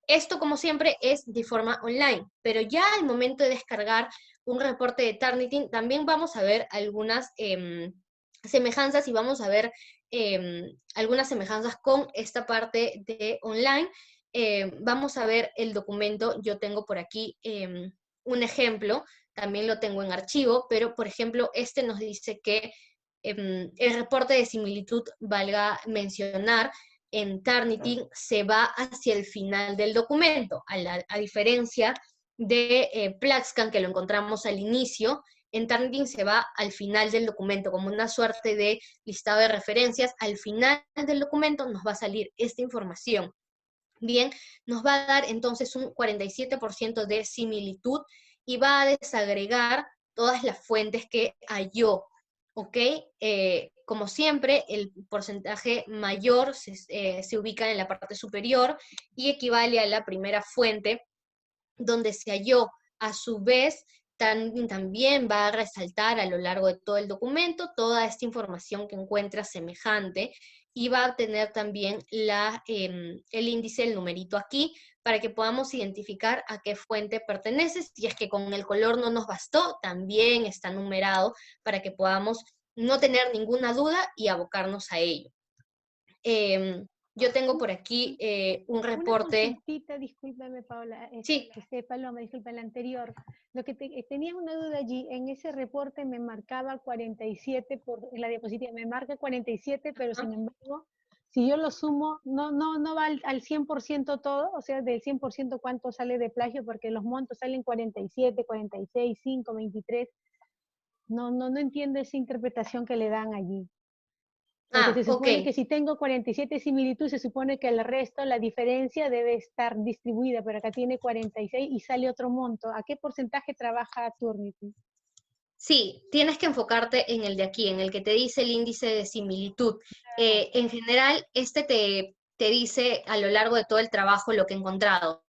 Esto, como siempre, es de forma online, pero ya al momento de descargar un reporte de Turnitin, también vamos a ver algunas semejanzas y vamos a ver algunas semejanzas con esta parte de online. Vamos a ver el documento, yo tengo por aquí un ejemplo, también lo tengo en archivo, pero por ejemplo, este nos dice que el reporte de similitud, valga mencionar, en Turnitin se va hacia el final del documento, a diferencia de Plaxcan, que lo encontramos al inicio. En Turnitin se va al final del documento, como una suerte de listado de referencias. Al final del documento nos va a salir esta información. Bien, nos va a dar entonces un 47% de similitud y va a desagregar todas las fuentes que halló, ¿ok? Como siempre, el porcentaje mayor se ubica en la parte superior y equivale a la primera fuente donde se halló. A su vez, también va a resaltar a lo largo de todo el documento toda esta información que encuentra semejante y va a tener también el índice, el numerito aquí, para que podamos identificar a qué fuente pertenece. Si es que con el color no nos bastó, también está numerado para que podamos no tener ninguna duda y abocarnos a ello. Yo tengo por aquí un reporte. Una consultita, discúlpame, Paola. Sí. Paloma, disculpa, el anterior. Lo que tenía una duda allí, en ese reporte me marcaba 47, en la diapositiva me marca 47, pero sin embargo, si yo lo sumo, no va al 100% todo, o sea, del 100% cuánto sale de plagio, porque los montos salen 47, 46, 5, 23. No entiendo esa interpretación que le dan allí. Porque se supone que si tengo 47 similitudes, se supone que el resto, la diferencia debe estar distribuida, pero acá tiene 46 y sale otro monto. ¿A qué porcentaje trabaja Turnitin? Sí, tienes que enfocarte en el de aquí, en el que te dice el índice de similitud. En general, este te dice a lo largo de todo el trabajo lo que he encontrado.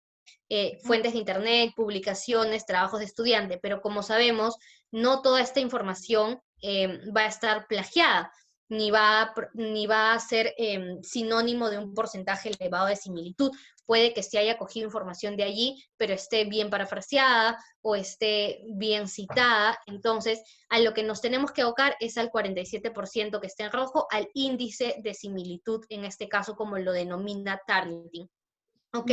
Fuentes de internet, publicaciones, trabajos de estudiante, pero como sabemos, no toda esta información va a estar plagiada, ni va a ser sinónimo de un porcentaje elevado de similitud. Puede que se haya cogido información de allí, pero esté bien parafraseada o esté bien citada. Entonces, a lo que nos tenemos que abocar es al 47% que está en rojo, al índice de similitud, en este caso como lo denomina Turnitin. ¿Ok?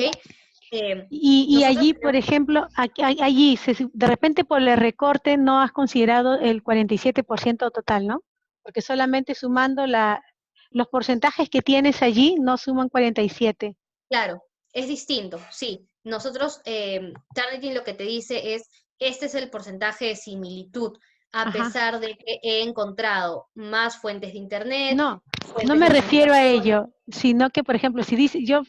Y allí, por ejemplo, allí, de repente por el recorte no has considerado el 47% total, ¿no? Porque solamente sumando los porcentajes que tienes allí no suman 47. Claro, es distinto, sí. Nosotros, Targeting lo que te dice es, este es el porcentaje de similitud, a Ajá. pesar de que he encontrado más fuentes de Internet, No fuentes me de refiero a computación. ello, sino que, por ejemplo, si dice, yo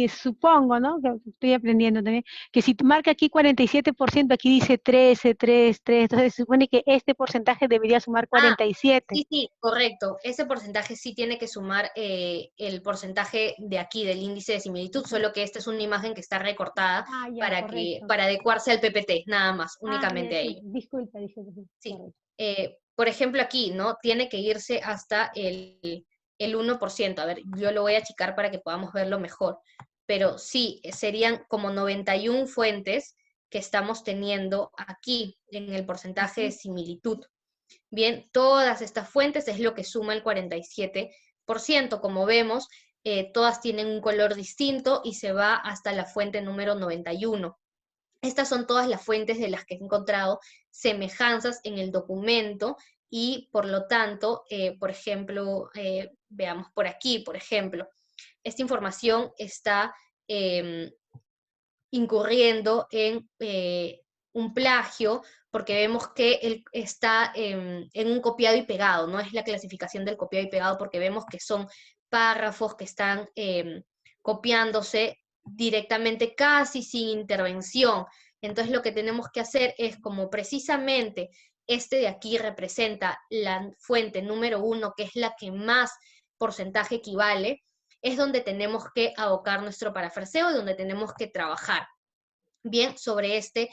supongo, ¿no? Que estoy aprendiendo también, que si marca aquí 47%, aquí dice 13, 3, 3, entonces se supone que este porcentaje debería sumar 47. Sí, correcto. Ese porcentaje sí tiene que sumar el porcentaje de aquí, del índice de similitud, solo que esta es una imagen que está recortada Ya, correcto. para adecuarse al PPT, nada más, únicamente a Sí, ello. disculpa. Sí. Correcto. Por ejemplo, aquí, ¿no? Tiene que irse hasta el 1%. A ver, yo lo voy a achicar para que podamos verlo mejor. Pero sí, serían como 91 fuentes que estamos teniendo aquí en el porcentaje de similitud. Bien, todas estas fuentes es lo que suma el 47%. Como vemos, todas tienen un color distinto y se va hasta la fuente número 91. Estas son todas las fuentes de las que he encontrado semejanzas en el documento y por lo tanto, por ejemplo, veamos por aquí, por ejemplo, esta información está incurriendo en un plagio porque vemos que él está en un copiado y pegado, no es la clasificación del copiado y pegado porque vemos que son párrafos que están copiándose directamente casi sin intervención. Entonces lo que tenemos que hacer es como precisamente este de aquí representa la fuente número 1, que es la que más porcentaje equivale, es donde tenemos que abocar nuestro parafraseo y donde tenemos que trabajar bien sobre este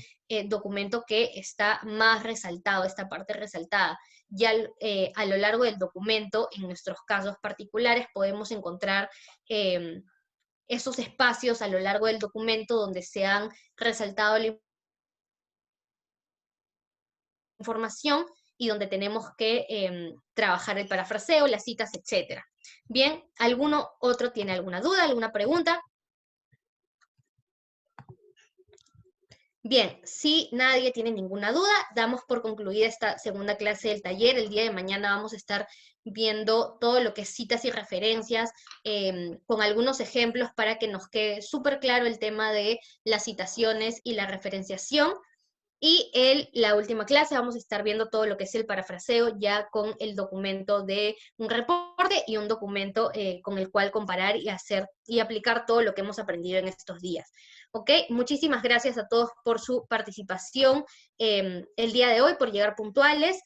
documento que está más resaltado, esta parte resaltada. Ya a lo largo del documento, en nuestros casos particulares, podemos encontrar esos espacios a lo largo del documento donde se han resaltado la información y donde tenemos que trabajar el parafraseo, las citas, etc. Bien, ¿alguno otro tiene alguna duda, alguna pregunta? Bien, si nadie tiene ninguna duda, damos por concluida esta segunda clase del taller. El día de mañana vamos a estar viendo todo lo que es citas y referencias, con algunos ejemplos para que nos quede súper claro el tema de las citaciones y la referenciación. Y la última clase vamos a estar viendo todo lo que es el parafraseo ya con el documento de un reporte y un documento con el cual comparar y hacer y aplicar todo lo que hemos aprendido en estos días. ¿Ok? Muchísimas gracias a todos por su participación el día de hoy, por llegar puntuales.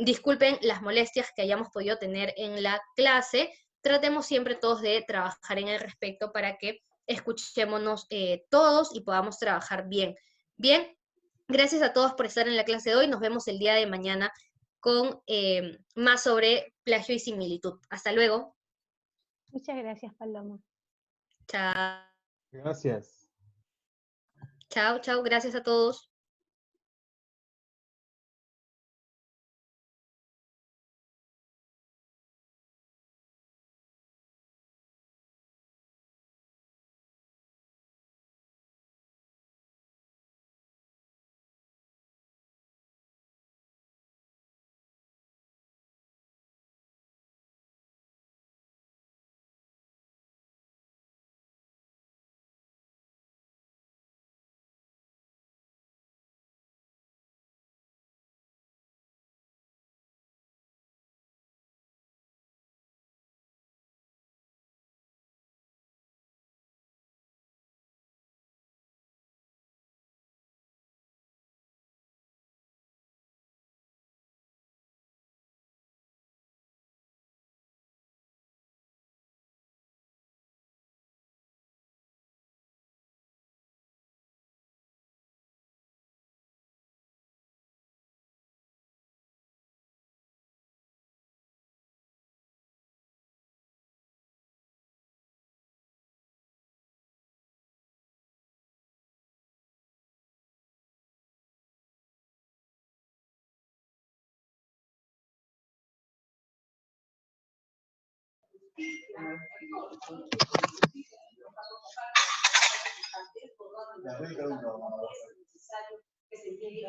Disculpen las molestias que hayamos podido tener en la clase. Tratemos siempre todos de trabajar en el respecto para que escuchémonos todos y podamos trabajar bien. Bien, gracias a todos por estar en la clase de hoy. Nos vemos el día de mañana con más sobre plagio y similitud. Hasta luego. Muchas gracias, Paloma. Chao. Gracias. Chao, chao. Gracias a todos.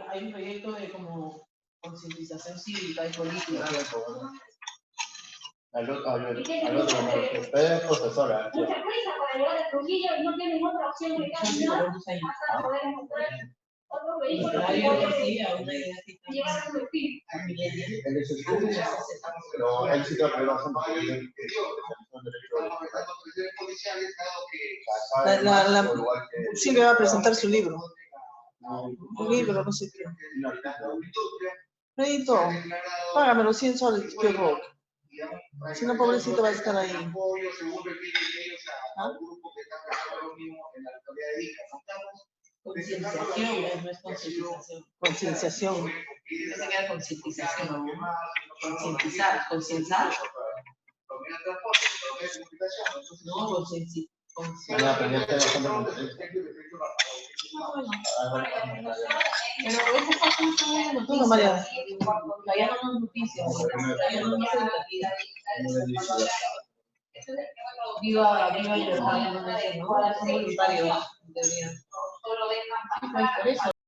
Hay un proyecto de como concientización cívica y política. Al otro, usted es profesora. Mucha prisa para llegar a Trujillo y no tienen otra opción de caminar hasta poder encontrar otro vehículo que llegar a su destino. Pero él sí trabajó bastante. Silvia va a presentar su libro. Un libro, no sé qué. Redito, págame los 100 soles, qué horror. Si no, pobrecito va a estar ahí. ¿Ah? Concienciación, no es concientización. Concienciación. Pensé que era concientización. Concientizar, concienciar. No, concientizar. Pero ese caso no es una noticia. Ya no es noticia. Ya no es educativa. Viva libertad, no es voluntarios, en teoría. Por eso